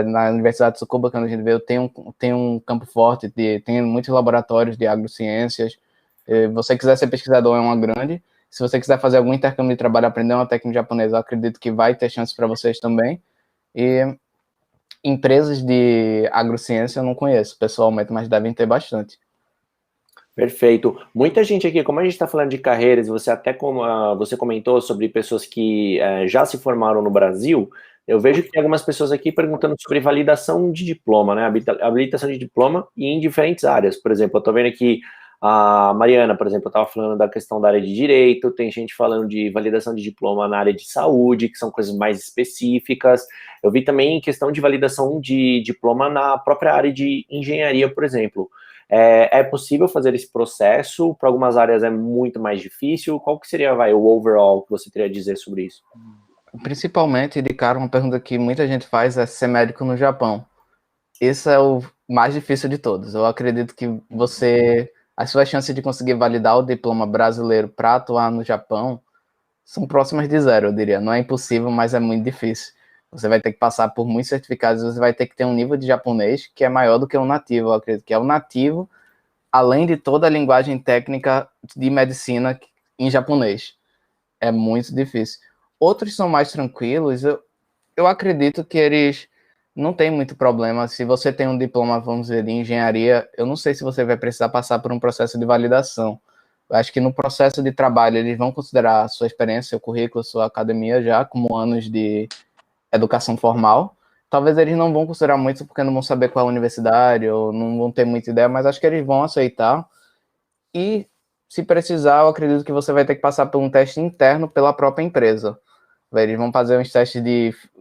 Speaker 2: Na Universidade de Tsukuba, que a gente veio, tem um campo forte, tem muitos laboratórios de agrociências. Se você quiser ser pesquisador, é uma grande. Se você quiser fazer algum intercâmbio de trabalho, aprender uma técnica japonesa, eu acredito que vai ter chance para vocês também. E empresas de agrociência eu não conheço pessoalmente, mas devem ter bastante.
Speaker 1: Perfeito. Muita gente aqui, como a gente está falando de carreiras, você até você comentou sobre pessoas que já se formaram no Brasil, eu vejo que tem algumas pessoas aqui perguntando sobre validação de diploma, né? Habilitação de diploma e em diferentes áreas. Por exemplo, eu estou vendo aqui a Mariana, por exemplo, eu estava falando da questão da área de direito, tem gente falando de validação de diploma na área de saúde, que são coisas mais específicas. Eu vi também questão de validação de diploma na própria área de engenharia, por exemplo. É possível fazer esse processo? Para algumas áreas é muito mais difícil. Qual que seria, o overall que você teria a dizer sobre isso?
Speaker 2: Principalmente, de cara, uma pergunta que muita gente faz é ser médico no Japão. Esse é o mais difícil de todos. Eu acredito que as suas chances de conseguir validar o diploma brasileiro para atuar no Japão são próximas de zero, eu diria. Não é impossível, mas é muito difícil. Você vai ter que passar por muitos certificados, você vai ter que ter um nível de japonês que é maior do que o nativo. Eu acredito que é o nativo, além de toda a linguagem técnica de medicina em japonês. É muito difícil. Outros são mais tranquilos. Eu acredito que eles não têm muito problema. Se você tem um diploma, vamos dizer, de engenharia, eu não sei se você vai precisar passar por um processo de validação. Eu acho que no processo de trabalho eles vão considerar a sua experiência, seu currículo, sua academia já como anos de educação formal. talvez eles não vão considerar muito porque não vão saber qual é a universidade ou não vão ter muita ideia, mas acho que eles vão aceitar. E se precisar, eu acredito que você vai ter que passar por um teste interno pela própria empresa. Eles vão fazer uns testes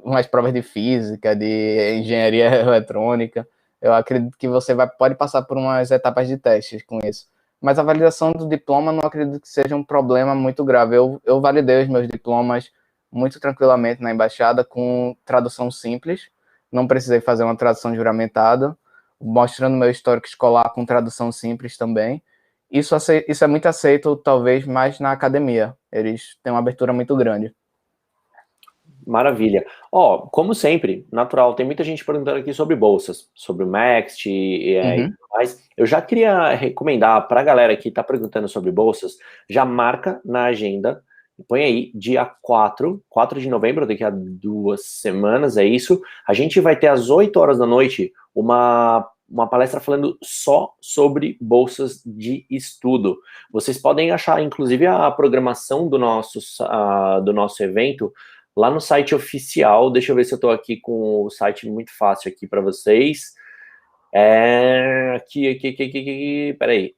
Speaker 2: umas provas de física, de engenharia eletrônica. Eu acredito que você pode passar por umas etapas de testes com isso. Mas a validação do diploma não acredito que seja um problema muito grave. Eu validei os meus diplomas muito tranquilamente na embaixada com tradução simples. Não precisei fazer uma tradução juramentada, mostrando meu histórico escolar com tradução simples também. Isso é muito aceito, talvez, mais na academia. Eles têm uma abertura muito grande.
Speaker 1: Maravilha. Ó, como sempre, natural, tem muita gente perguntando aqui sobre bolsas, sobre o Maxt e tudo mais. Eu já queria recomendar para a galera que está perguntando sobre bolsas, já marca na agenda, põe aí, dia 4 de novembro, daqui a 2 semanas, é isso. A gente vai ter às 8 horas da noite uma palestra falando só sobre bolsas de estudo. Vocês podem achar, inclusive, a programação do nosso evento lá no site oficial. Deixa eu ver se eu estou aqui com o site muito fácil aqui para vocês. Peraí.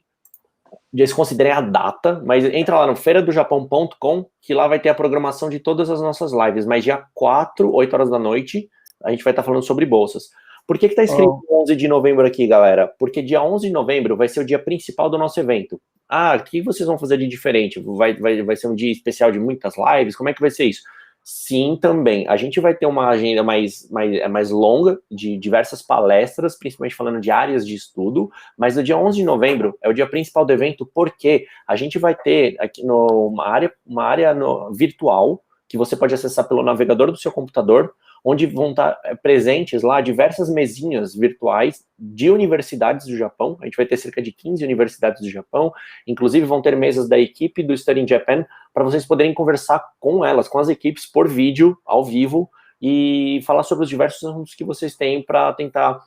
Speaker 1: Eles considerem a data, mas entra lá no feiradojapão.com, que lá vai ter a programação de todas as nossas lives. Mas dia 4, 8 horas da noite, a gente vai estar falando sobre bolsas. Por que está escrito 11 de novembro aqui, galera? Porque dia 11 de novembro vai ser o dia principal do nosso evento. Ah, o que vocês vão fazer de diferente? Vai ser um dia especial de muitas lives? Como é que vai ser isso? Sim, também. A gente vai ter uma agenda mais longa, de diversas palestras, principalmente falando de áreas de estudo, mas no dia 11 de novembro é o dia principal do evento, porque a gente vai ter aqui uma área virtual, que você pode acessar pelo navegador do seu computador, onde vão estar presentes lá diversas mesinhas virtuais de universidades do Japão. A gente vai ter cerca de 15 universidades do Japão, inclusive vão ter mesas da equipe do Study in Japan, para vocês poderem conversar com elas, com as equipes, por vídeo, ao vivo, e falar sobre os diversos assuntos que vocês têm para tentar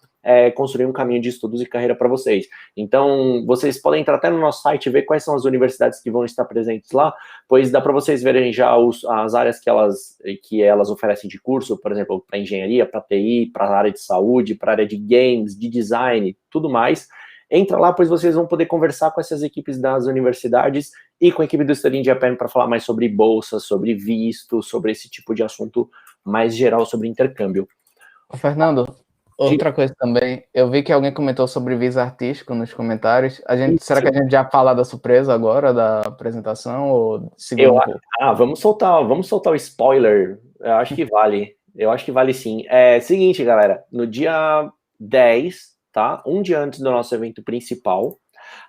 Speaker 1: construir um caminho de estudos e carreira para vocês. Então, vocês podem entrar até no nosso site e ver quais são as universidades que vão estar presentes lá, pois dá para vocês verem já as áreas que elas oferecem de curso, por exemplo, para engenharia, para TI, para a área de saúde, para a área de games, de design, tudo mais. Entra lá, pois vocês vão poder conversar com essas equipes das universidades e com a equipe do Study in Japan para falar mais sobre bolsas, sobre visto, sobre esse tipo de assunto mais geral sobre intercâmbio.
Speaker 2: Fernando, outra coisa também, eu vi que alguém comentou sobre visa artístico nos comentários. Será que a gente já fala da surpresa agora, da apresentação, ou segura um pouco?
Speaker 1: Vamos soltar o spoiler. Eu acho que vale. Eu acho que vale sim. É seguinte, galera, no dia 10, tá? Um dia antes do nosso evento principal,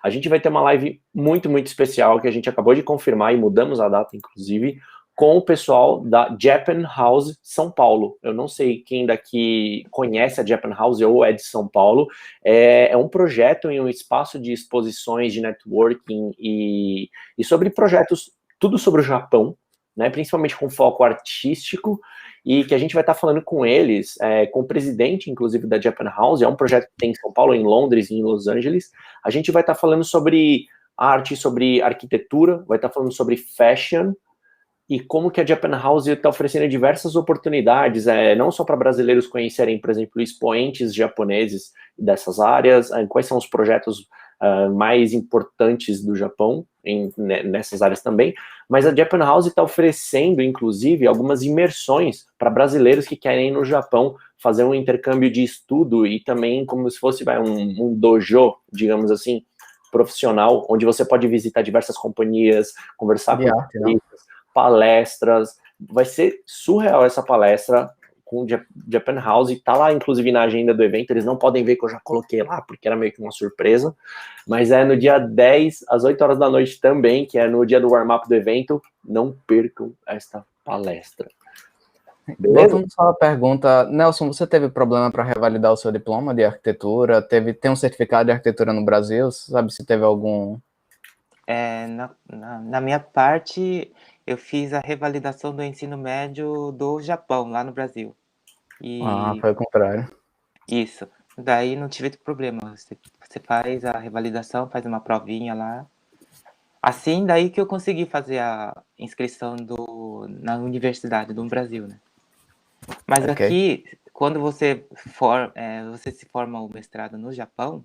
Speaker 1: a gente vai ter uma live muito, muito especial, que a gente acabou de confirmar e mudamos a data, inclusive, com o pessoal da Japan House São Paulo. Eu não sei quem daqui conhece a Japan House ou é de São Paulo. É um projeto em um espaço de exposições, de networking e sobre projetos, tudo sobre o Japão, né, principalmente com foco artístico, e que a gente vai estar falando com eles, com o presidente, inclusive, da Japan House. É um projeto que tem em São Paulo, em Londres e em Los Angeles. A gente vai estar falando sobre arte, sobre arquitetura, vai estar falando sobre fashion, e como que a Japan House está oferecendo diversas oportunidades, não só para brasileiros conhecerem, por exemplo, expoentes japoneses dessas áreas, quais são os projetos mais importantes do Japão nessas áreas também, mas a Japan House está oferecendo, inclusive, algumas imersões para brasileiros que querem ir no Japão fazer um intercâmbio de estudo e também como se fosse um dojo, digamos assim, profissional, onde você pode visitar diversas companhias, conversar com artistas, palestras. Vai ser surreal essa palestra com o Japan House, tá lá inclusive na agenda do evento. Eles não podem ver que eu já coloquei lá, porque era meio que uma surpresa, mas é no dia 10, às 8 horas da noite também, que é no dia do warm-up do evento. Não percam esta palestra.
Speaker 2: Beleza? Voltando só a pergunta, Nelson, você teve problema para revalidar o seu diploma de arquitetura? Tem um certificado de arquitetura no Brasil? Sabe se teve algum...
Speaker 3: Na minha parte, eu fiz a revalidação do ensino médio do Japão, lá no Brasil.
Speaker 2: Foi o contrário.
Speaker 3: Isso. Daí não tive problema. Você faz a revalidação, faz uma provinha lá. Assim, daí que eu consegui fazer a inscrição na universidade do Brasil, né? Mas aqui, quando você se forma o mestrado no Japão,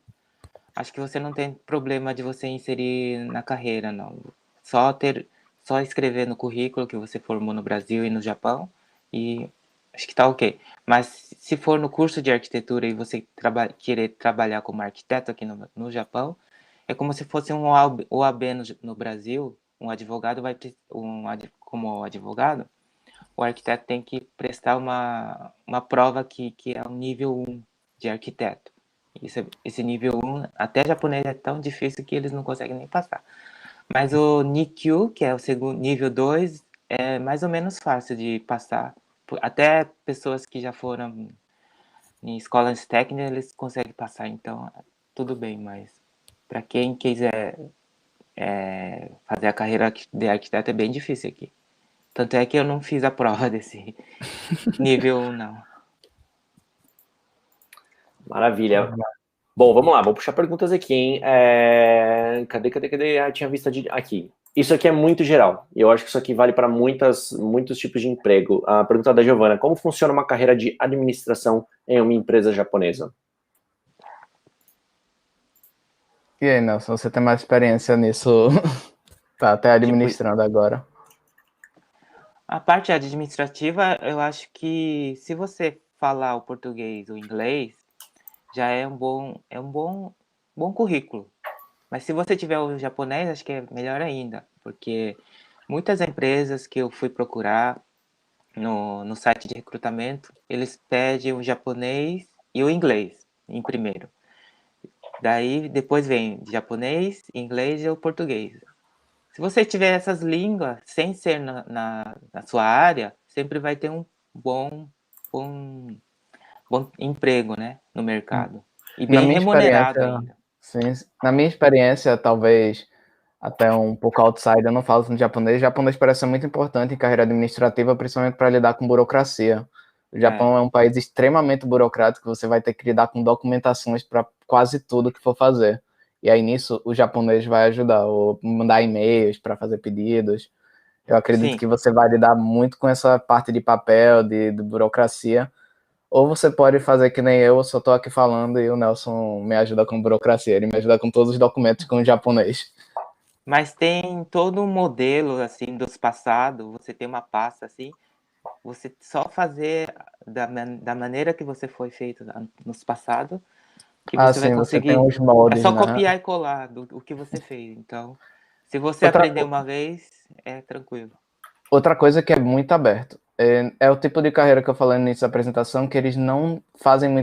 Speaker 3: acho que você não tem problema de você inserir na carreira, não. Só escrever no currículo que você formou no Brasil e no Japão e acho que tá ok. Mas se for no curso de arquitetura e você querer trabalhar como arquiteto aqui no Japão, é como se fosse um OAB no Brasil. Um advogado como advogado, o arquiteto tem que prestar uma prova que é o nível 1 de arquiteto. Esse nível 1, até japonês é tão difícil que eles não conseguem nem passar. Mas o Nikkyu, que é o segundo nível 2, é mais ou menos fácil de passar. Até pessoas que já foram em escolas técnicas, eles conseguem passar, então tudo bem, mas para quem quiser fazer a carreira de arquiteto é bem difícil aqui. Tanto é que eu não fiz a prova desse nível 1, não.
Speaker 1: Maravilha. Bom, vamos lá, vou puxar perguntas aqui, hein? Cadê? Ah, tinha visto aqui. Isso aqui é muito geral, e eu acho que isso aqui vale para muitos tipos de emprego. A pergunta da Giovana: como funciona uma carreira de administração em uma empresa japonesa?
Speaker 2: E aí, Nelson, você tem mais experiência nisso? Tá até administrando agora.
Speaker 3: A parte administrativa, eu acho que se você falar o português ou o inglês, já é um bom currículo. Mas se você tiver o japonês, acho que é melhor ainda, porque muitas empresas que eu fui procurar no site de recrutamento, eles pedem o japonês e o inglês em primeiro. Daí depois vem japonês, inglês e o português. Se você tiver essas línguas, sem ser na sua área, sempre vai ter um bom emprego, né, no mercado. E bem remunerado ainda.
Speaker 2: Sim, na minha experiência, talvez até um pouco outside, eu não falo no japonês. O japonês parece ser muito importante em carreira administrativa, principalmente para lidar com burocracia. O Japão é um país extremamente burocrático, você vai ter que lidar com documentações para quase tudo que for fazer. E aí nisso o japonês vai ajudar, ou mandar e-mails para fazer pedidos. Eu acredito que você vai lidar muito com essa parte de papel, de burocracia. Ou você pode fazer que nem eu só tô aqui falando e o Nelson me ajuda com burocracia, ele me ajuda com todos os documentos com o japonês.
Speaker 3: Mas tem todo um modelo, assim, dos passados, você tem uma pasta, assim, você só fazer da maneira que você foi feito nos passados, que você vai conseguir.
Speaker 2: Você tem os moldes,
Speaker 3: é só
Speaker 2: né?
Speaker 3: copiar e colar o que você fez. Então, se você aprender uma vez, é tranquilo.
Speaker 2: Outra coisa que é muito aberto. É o tipo de carreira que eu falei nessa apresentação, que eles não fazem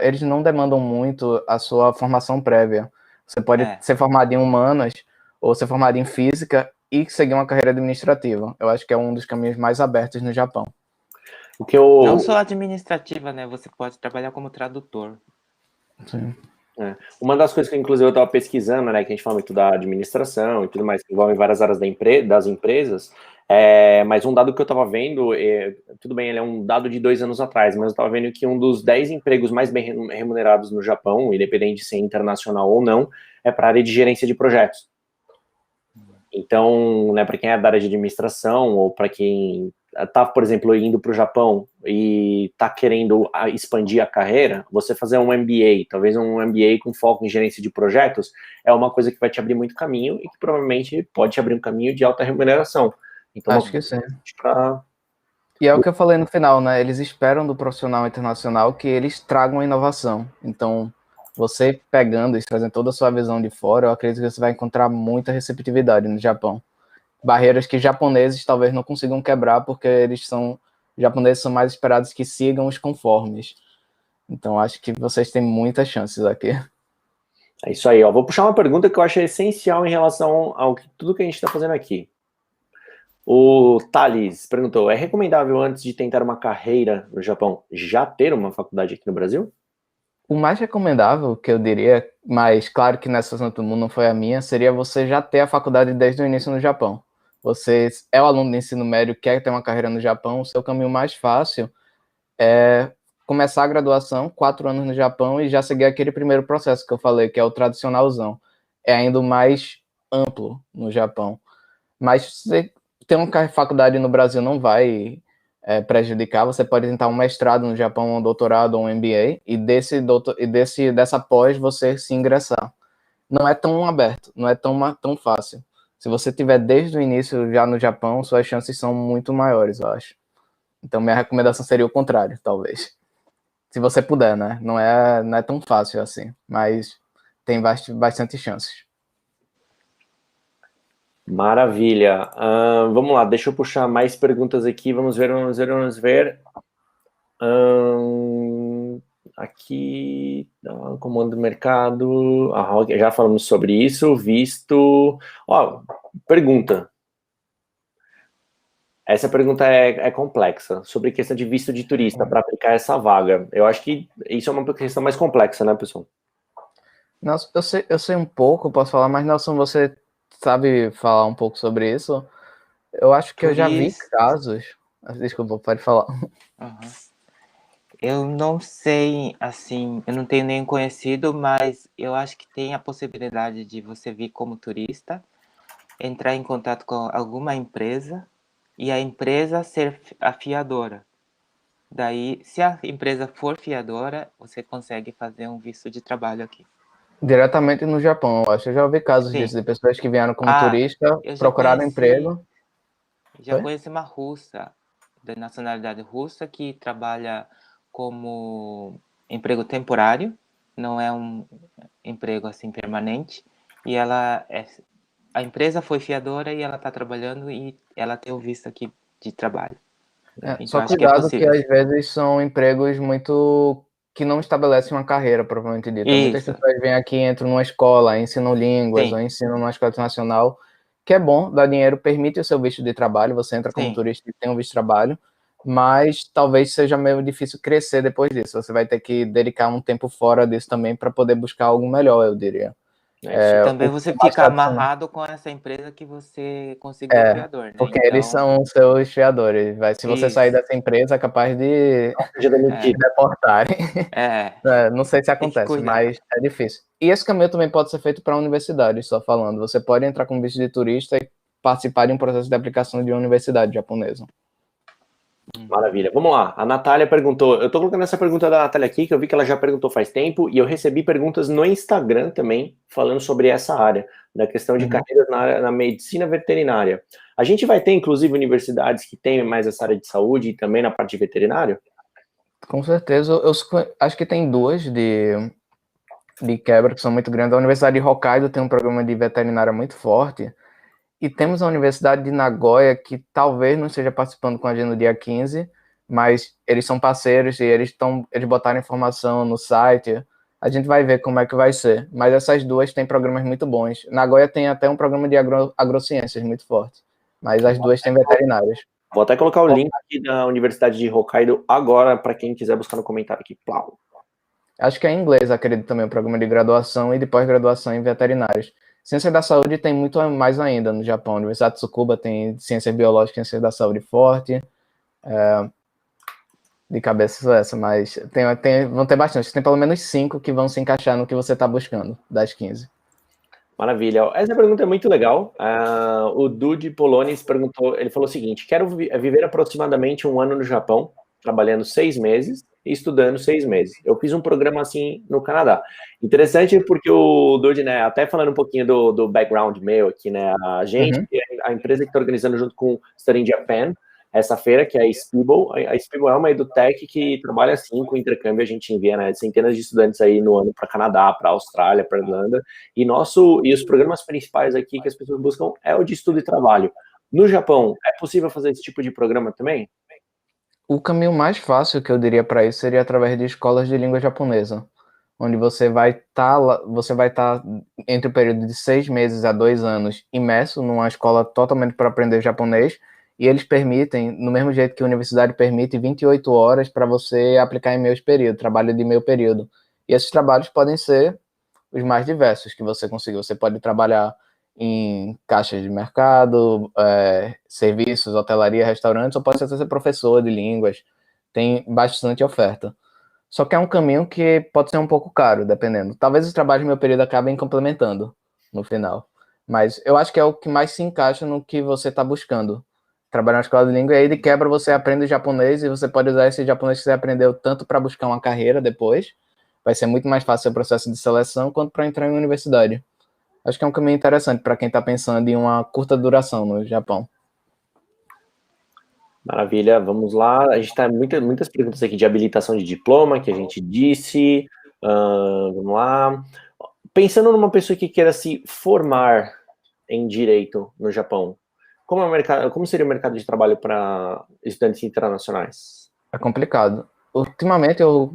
Speaker 2: eles não demandam muito a sua formação prévia. Você pode ser formado em humanas ou ser formado em física e seguir uma carreira administrativa. Eu acho que é um dos caminhos mais abertos no Japão.
Speaker 3: Não só administrativa, né? Você pode trabalhar como tradutor.
Speaker 2: Sim.
Speaker 1: Uma das coisas que, inclusive, eu estava pesquisando, né, que a gente fala muito da administração e tudo mais, que envolve várias áreas das empresas, mas um dado que eu estava vendo, tudo bem, ele é um dado de 2 anos atrás, mas eu estava vendo que um dos 10 empregos mais bem remunerados no Japão, independente de ser internacional ou não, é para a área de gerência de projetos. Então, né, para quem é da área de administração ou para quem está, por exemplo, indo para o Japão e está querendo expandir a carreira, você fazer um MBA, talvez um MBA com foco em gerência de projetos, é uma coisa que vai te abrir muito caminho e que provavelmente pode te abrir um caminho de alta remuneração. Então,
Speaker 2: acho que sim. E é o que eu falei no final, né? Eles esperam do profissional internacional que eles tragam inovação. Então, você pegando e trazendo toda a sua visão de fora, eu acredito que você vai encontrar muita receptividade no Japão. Barreiras que japoneses talvez não consigam quebrar, porque japoneses são mais esperados que sigam os conformes. Então, acho que vocês têm muitas chances aqui.
Speaker 1: É isso aí, ó. Vou puxar uma pergunta que eu acho essencial em relação ao tudo que a gente está fazendo aqui. O Thales perguntou: é recomendável, antes de tentar uma carreira no Japão, já ter uma faculdade aqui no Brasil?
Speaker 2: O mais recomendável, que eu diria, mas claro que nessa Santo Mundo não foi a minha, seria você já ter a faculdade desde o início no Japão. Você é o aluno do ensino médio, quer ter uma carreira no Japão, o seu caminho mais fácil é começar a graduação, 4 anos no Japão, e já seguir aquele primeiro processo que eu falei, que é o tradicionalzão. É ainda o mais amplo no Japão. Mas você ter uma faculdade no Brasil não vai prejudicar, você pode tentar um mestrado no Japão, um doutorado ou um MBA, e dessa pós você se ingressar. Não é tão aberto, não é tão fácil. Se você tiver desde o início já no Japão, suas chances são muito maiores, eu acho. Então, minha recomendação seria o contrário, talvez. Se você puder, né? Não é tão fácil assim, mas tem bastante chances.
Speaker 1: Maravilha. Vamos lá, deixa eu puxar mais perguntas aqui. Vamos ver. Aqui, comando do mercado. Já falamos sobre isso. Visto. Pergunta. Essa pergunta é complexa, sobre questão de visto de turista para aplicar essa vaga. Eu acho que isso é uma questão mais complexa, né, pessoal?
Speaker 2: Nelson, eu sei um pouco, posso falar, mas Nelson, você sabe falar um pouco sobre isso? Eu acho que eu já vi casos. Desculpa, pode falar.
Speaker 3: Uhum. Eu não sei, assim, eu não tenho nenhum conhecido, mas eu acho que tem a possibilidade de você vir como turista, entrar em contato com alguma empresa e a empresa ser a fiadora. Daí, se a empresa for fiadora, você consegue fazer um visto de trabalho aqui.
Speaker 2: Diretamente no Japão, eu acho. Eu já ouvi casos disso, de pessoas que vieram como turista, procuraram emprego.
Speaker 3: Já conheci uma russa, de nacionalidade russa, que trabalha como emprego temporário, não é um emprego assim permanente, e a empresa foi fiadora e ela está trabalhando e ela tem o visto aqui de trabalho. Então,
Speaker 2: Só
Speaker 3: acho que é
Speaker 2: cuidado que
Speaker 3: possível.
Speaker 2: às vezes são empregos muito que não estabelecem uma carreira, propriamente dita. Muitas
Speaker 3: Isso.
Speaker 2: pessoas vêm aqui, entram numa escola, ensinam línguas,
Speaker 3: Sim.
Speaker 2: ou ensinam numa escola internacional, que é bom, dá dinheiro, permite o seu visto de trabalho, você entra como turista e tem um visto de trabalho, mas talvez seja meio difícil crescer depois disso. Você vai ter que dedicar um tempo fora disso também para poder buscar algo melhor, eu diria.
Speaker 3: Também você fica amarrado com essa empresa que você conseguiu o fiador, né?
Speaker 2: Porque eles são seus fiadores. Se você sair dessa empresa, é capaz de deportarem. Não sei se acontece, mas é difícil. E esse caminho também pode ser feito para universidades, só falando. Você pode entrar com visto de turista e participar de um processo de aplicação de uma universidade japonesa.
Speaker 1: Maravilha. Vamos lá. A Natália perguntou. Eu tô colocando essa pergunta da Natália aqui, que eu vi que ela já perguntou faz tempo, e eu recebi perguntas no Instagram também, falando sobre essa área, da questão de carreiras na medicina veterinária. A gente vai ter, inclusive, universidades que têm mais essa área de saúde e também na parte de veterinário?
Speaker 2: Com certeza. Eu acho que tem duas de quebra que são muito grandes. A Universidade de Hokkaido tem um programa de veterinária muito forte. E temos a Universidade de Nagoya, que talvez não esteja participando com a gente no dia 15, mas eles são parceiros e eles botaram informação no site. A gente vai ver como é que vai ser. Mas essas duas têm programas muito bons. Nagoya tem até um programa de agrociências muito forte. Mas as duas têm veterinárias.
Speaker 1: Vou até colocar o link aqui da Universidade de Hokkaido agora, para quem quiser buscar no comentário aqui. Plau.
Speaker 2: Acho que é em inglês, acredito também, o programa de graduação e de pós-graduação em veterinárias. Ciência da saúde tem muito mais ainda no Japão. A Universidade de Tsukuba tem ciências biológicas e ciência da saúde forte. De cabeça essa, mas vão ter bastante. Tem pelo menos 5 que vão se encaixar no que você está buscando, das 15.
Speaker 1: Maravilha. Essa pergunta é muito legal. O Dude Polonis perguntou, ele falou o seguinte: quero viver aproximadamente 1 ano no Japão, trabalhando 6 meses e estudando 6 meses. Eu fiz um programa assim no Canadá. Interessante porque o Dude, né, até falando um pouquinho do background meu aqui, né, a gente, a empresa que está organizando junto com o Study Japan, essa feira, que é a Spiegel. A Spiegel é uma edutech que trabalha assim com intercâmbio. A gente envia, né, centenas de estudantes aí no ano para Canadá, para Austrália, para Irlanda. E os programas principais aqui que as pessoas buscam é o de estudo e trabalho. No Japão, é possível fazer esse tipo de programa também?
Speaker 2: O caminho mais fácil que eu diria para isso seria através de escolas de língua japonesa, onde você vai estar entre o período de 6 meses a 2 anos imerso numa escola totalmente para aprender japonês, e eles permitem, no mesmo jeito que a universidade permite, 28 horas para você aplicar em meio período, trabalho de meio período. E esses trabalhos podem ser os mais diversos que você conseguir. Você pode trabalhar em caixas de mercado, serviços, hotelaria, restaurantes, ou pode ser professor de línguas. Tem bastante oferta. Só que é um caminho que pode ser um pouco caro, dependendo. Talvez os trabalhos de meu período acabem complementando no final. Mas eu acho que é o que mais se encaixa no que você está buscando. trabalhar na escola de língua, e aí de quebra você aprende japonês, e você pode usar esse japonês que você aprendeu tanto para buscar uma carreira depois, vai ser muito mais fácil o processo de seleção, quanto para entrar em uma universidade. Acho que é um caminho interessante para quem está pensando em uma curta duração no Japão.
Speaker 1: Maravilha, vamos lá. A gente está muitas perguntas aqui de habilitação de diploma, que a gente disse. Vamos lá. Pensando numa pessoa que queira se formar em direito no Japão, como seria o mercado de trabalho para estudantes internacionais?
Speaker 2: É complicado. Ultimamente eu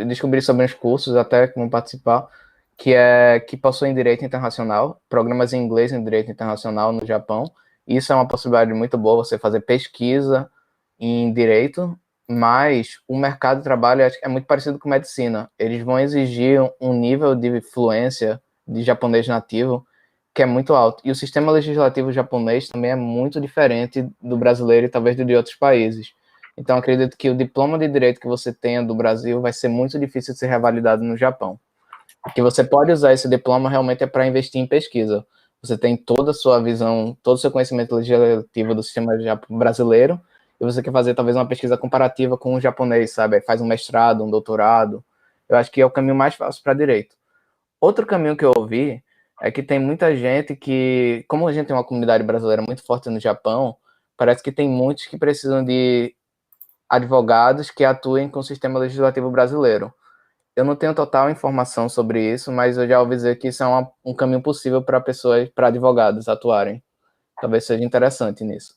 Speaker 2: descobri sobre uns cursos, até como participar, que possuem direito internacional, programas em inglês em direito internacional no Japão. Isso é uma possibilidade muito boa, você fazer pesquisa em direito, mas o mercado de trabalho é muito parecido com medicina. Eles vão exigir um nível de fluência de japonês nativo que é muito alto. E o sistema legislativo japonês também é muito diferente do brasileiro e talvez do de outros países. Então, acredito que o diploma de direito que você tenha do Brasil vai ser muito difícil de ser revalidado no Japão. O que você pode usar esse diploma realmente é para investir em pesquisa. Você tem toda a sua visão, todo o seu conhecimento legislativo do sistema brasileiro, e você quer fazer talvez uma pesquisa comparativa com o japonês, sabe? Faz um mestrado, um doutorado. Eu acho que é o caminho mais fácil para direito. Outro caminho que eu ouvi é que tem muita gente que, como a gente tem uma comunidade brasileira muito forte no Japão, parece que tem muitos que precisam de advogados que atuem com o sistema legislativo brasileiro. Eu não tenho total informação sobre isso, mas eu já ouvi dizer que isso é um caminho possível para pessoas, para advogados atuarem. Talvez seja interessante nisso.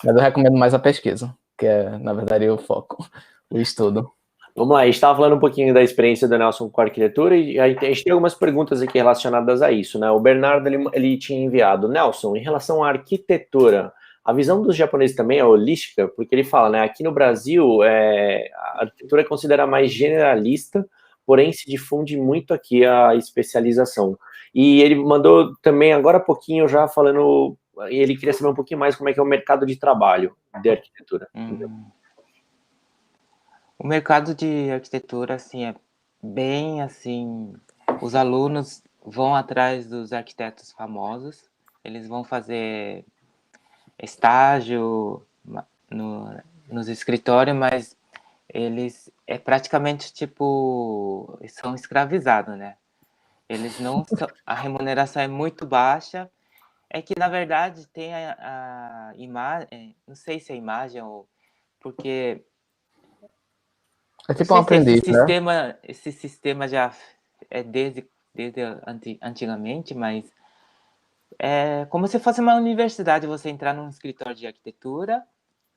Speaker 2: Mas eu recomendo mais a pesquisa, que é, na verdade, o foco, o estudo.
Speaker 1: Vamos lá, a gente estava falando um pouquinho da experiência do Nelson com a arquitetura e a gente tem algumas perguntas aqui relacionadas a isso, né? O Bernardo, ele tinha enviado. Nelson, em relação à arquitetura, a visão dos japoneses também é holística? Porque ele fala, né? Aqui no Brasil, a arquitetura é considerada mais generalista, porém se difunde muito aqui a especialização. E ele mandou também, agora há pouquinho, já falando, ele queria saber um pouquinho mais como é que é o mercado de trabalho de arquitetura.
Speaker 3: O mercado de arquitetura, assim, é bem, assim, os alunos vão atrás dos arquitetos famosos, eles vão fazer estágio nos escritórios, mas eles é praticamente, tipo, são escravizados, né? Eles não são, a remuneração é muito baixa, é que, na verdade, tem a imagem, não sei se é imagem ou... Porque
Speaker 2: É
Speaker 3: não
Speaker 2: tipo um
Speaker 3: sei se
Speaker 2: aprendiz, né?
Speaker 3: esse sistema já é desde antigamente, mas é como se fosse uma universidade, você entrar num escritório de arquitetura,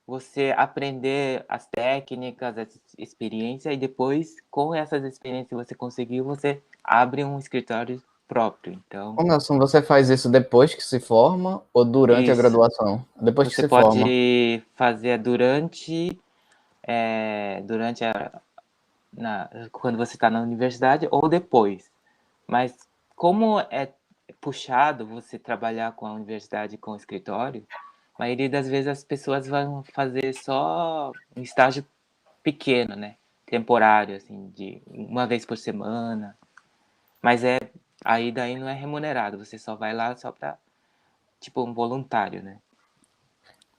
Speaker 3: você aprender as técnicas, as experiências, e depois, com essas experiências que você conseguiu, você abre um escritório próprio. Então,
Speaker 2: Ô, Nelson, você faz isso depois que se forma ou durante a
Speaker 3: isso.
Speaker 2: graduação? Depois que
Speaker 3: Você
Speaker 2: se forma.
Speaker 3: pode fazer durante quando você está na universidade ou depois. Mas como é puxado você trabalhar com a universidade com o escritório, a maioria das vezes as pessoas vão fazer só um estágio pequeno, né? Temporário, assim, de uma vez por semana. Mas aí daí não é remunerado, você só vai lá só para tipo um voluntário, né?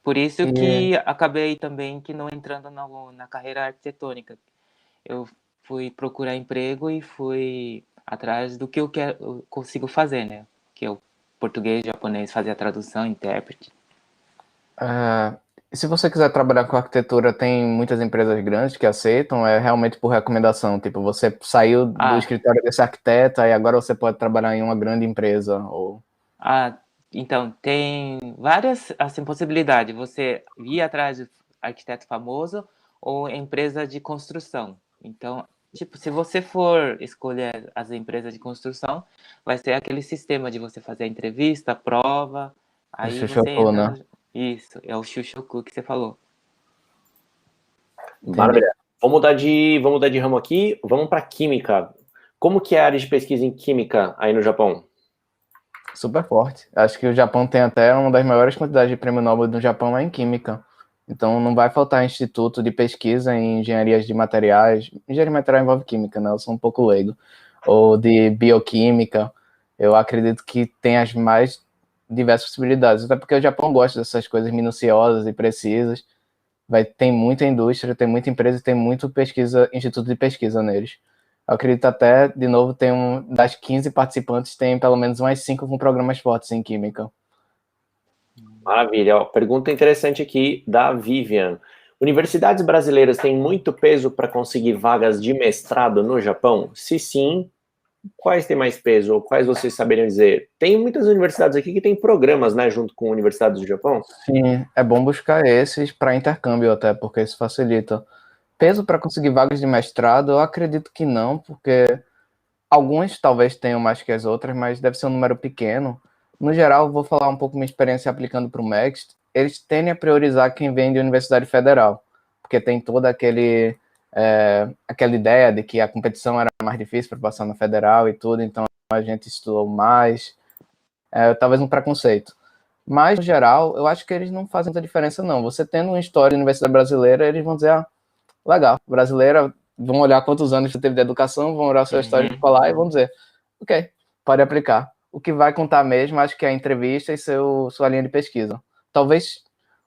Speaker 3: Por isso
Speaker 2: E
Speaker 3: que acabei também que não entrando na carreira arquitetônica. Eu fui procurar emprego e fui atrás do que eu consigo fazer, né? Que é o português, japonês, fazer a tradução, intérprete.
Speaker 2: se você quiser trabalhar com arquitetura, tem muitas empresas grandes que aceitam, é realmente por recomendação. Tipo, você saiu do
Speaker 3: Ah,
Speaker 2: escritório desse arquiteto e agora você pode trabalhar em uma grande empresa. Ou...
Speaker 3: então, tem várias assim, possibilidades. Você ir atrás de arquiteto famoso ou empresa de construção. Então, tipo, se você for escolher as empresas de construção, vai ser aquele sistema de você fazer a entrevista, a prova,
Speaker 2: O
Speaker 3: aí você
Speaker 2: Xuxoku,
Speaker 3: entra
Speaker 2: né?
Speaker 3: no... Isso, é o Shushoku que você falou.
Speaker 2: Entendi.
Speaker 1: Maravilha. Vamos mudar de ramo aqui, vamos para química. Como que é a área de pesquisa em química aí no Japão?
Speaker 2: Super forte. Acho que o Japão tem até uma das maiores quantidades de prêmio Nobel do Japão é em química. Então não vai faltar instituto de pesquisa em engenharias de materiais. Engenharia de material envolve química, né? Eu sou um pouco leigo. Ou de bioquímica. Eu acredito que tem as mais diversas possibilidades, até porque o Japão gosta dessas coisas minuciosas e precisas. Tem muita indústria, tem muita empresa, tem muito instituto de pesquisa neles. Eu acredito até, de novo, das 15 participantes, tem pelo menos umas 5 com programas fortes em química.
Speaker 1: Maravilha. Ó, pergunta interessante aqui da Vivian. Universidades brasileiras têm muito peso para conseguir vagas de mestrado no Japão? Se sim, quais têm mais peso? Ou quais vocês saberiam dizer? Tem muitas universidades aqui que têm programas, né, junto com universidades do Japão?
Speaker 2: Sim, é bom buscar esses para intercâmbio até, porque isso facilita. Peso para conseguir vagas de mestrado, eu acredito que não, porque alguns talvez tenham mais que as outras, mas deve ser um número pequeno. No geral, vou falar um pouco minha experiência aplicando para o MEXT. Eles tendem a priorizar quem vem de Universidade Federal, porque tem toda aquela ideia de que a competição era mais difícil para passar na Federal e tudo, então a gente estudou mais, talvez um preconceito. Mas, no geral, eu acho que eles não fazem muita diferença, não. Você tendo uma história de universidade brasileira, eles vão dizer, legal, brasileira, vão olhar quantos anos você teve de educação, vão olhar a sua história escolar e vão dizer, ok, pode aplicar. O que vai contar mesmo, acho que é a entrevista e sua linha de pesquisa. Talvez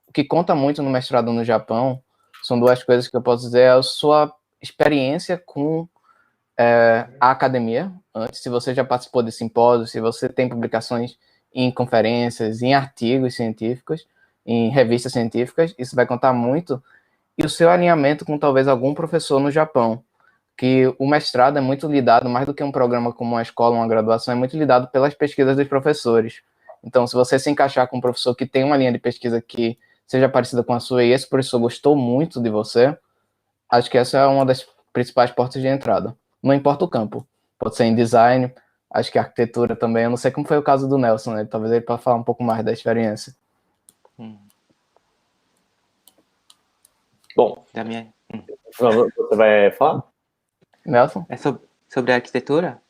Speaker 2: o que conta muito no mestrado no Japão são duas coisas que eu posso dizer, é a sua experiência com a academia, antes, se você já participou de simpósios, se você tem publicações em conferências, em artigos científicos, em revistas científicas, isso vai contar muito, e o seu alinhamento com talvez algum professor no Japão, que o mestrado é muito lidado, mais do que um programa como uma escola, uma graduação, é muito lidado pelas pesquisas dos professores. Então, se você se encaixar com um professor que tem uma linha de pesquisa que seja parecida com a sua, e esse professor gostou muito de você, acho que essa é uma das principais portas de entrada. Não importa o campo, pode ser em design, acho que arquitetura também, eu não sei como foi o caso do Nelson, né? Talvez ele possa falar um pouco mais da experiência.
Speaker 1: Bom, você vai falar?
Speaker 2: Nelson?
Speaker 3: É sobre a arquitetura?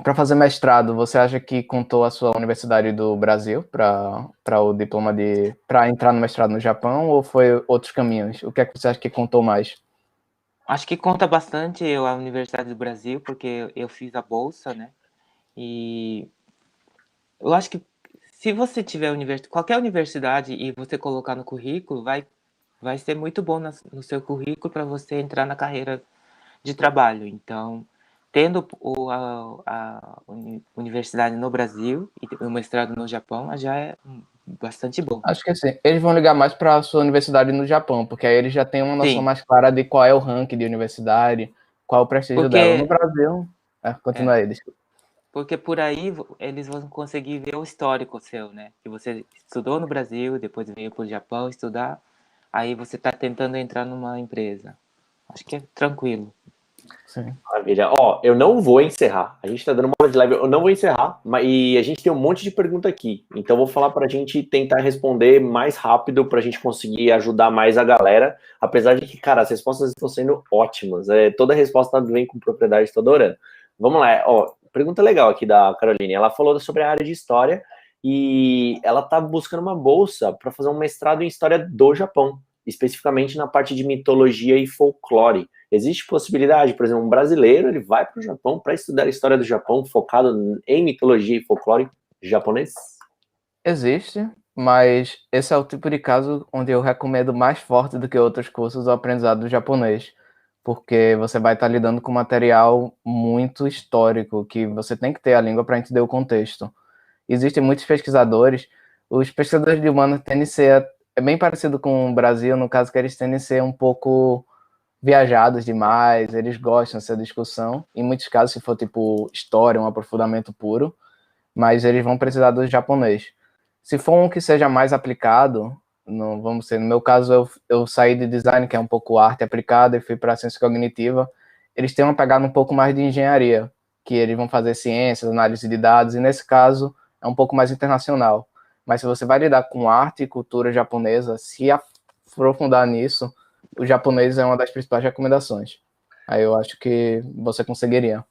Speaker 2: Para fazer mestrado, você acha que contou a sua universidade do Brasil para o diploma para entrar no mestrado no Japão, ou foi outros caminhos? O que é que você acha que contou mais?
Speaker 3: Acho que conta bastante a Universidade do Brasil, porque eu fiz a bolsa, né? E eu acho que se você tiver qualquer universidade e você colocar no currículo, vai ser muito bom no seu currículo para você entrar na carreira de trabalho. Então, tendo a universidade no Brasil e o mestrado no Japão, já é bastante bom.
Speaker 2: Acho que sim. Eles vão ligar mais para a sua universidade no Japão, porque aí eles já têm uma noção mais clara de qual é o ranking de universidade, qual é o prestígio dela. No Brasil, continua aí, desculpa.
Speaker 3: Porque por aí eles vão conseguir ver o histórico seu, né? Que você estudou no Brasil, depois veio para o Japão estudar, aí você está tentando entrar numa empresa. Acho que é tranquilo.
Speaker 2: Sim.
Speaker 1: Maravilha. Ó, eu não vou encerrar. A gente tá dando uma hora de live, eu não vou encerrar, e a gente tem um monte de pergunta aqui. Então, eu vou falar pra gente tentar responder mais rápido, pra gente conseguir ajudar mais a galera. Apesar de que, cara, as respostas estão sendo ótimas. Toda resposta vem com propriedade, tô adorando. Vamos lá. Ó, pergunta legal aqui da Caroline. Ela falou sobre a área de história e ela tá buscando uma bolsa para fazer um mestrado em história do Japão, especificamente na parte de mitologia e folclore. Existe possibilidade, por exemplo, um brasileiro, ele vai para o Japão para estudar a história do Japão, focado em mitologia e folclore japonês?
Speaker 2: Existe, mas esse é o tipo de caso onde eu recomendo mais forte do que outros cursos o aprendizado do japonês, porque você vai estar lidando com material muito histórico, que você tem que ter a língua para entender o contexto. Existem muitos pesquisadores, os pesquisadores de humanas tendem a ser bem parecido com o Brasil, no caso que eles tendem a ser um pouco viajados demais, eles gostam dessa discussão, em muitos casos se for tipo história, um aprofundamento puro, mas eles vão precisar do japonês. Se for um que seja mais aplicado, no meu caso eu saí de design, que é um pouco arte aplicada, e fui para ciência cognitiva, eles têm uma pegada um pouco mais de engenharia, que eles vão fazer ciências, análise de dados, e nesse caso é um pouco mais internacional. Mas se você vai lidar com arte e cultura japonesa, se aprofundar nisso, o japonês é uma das principais recomendações. Aí eu acho que você conseguiria.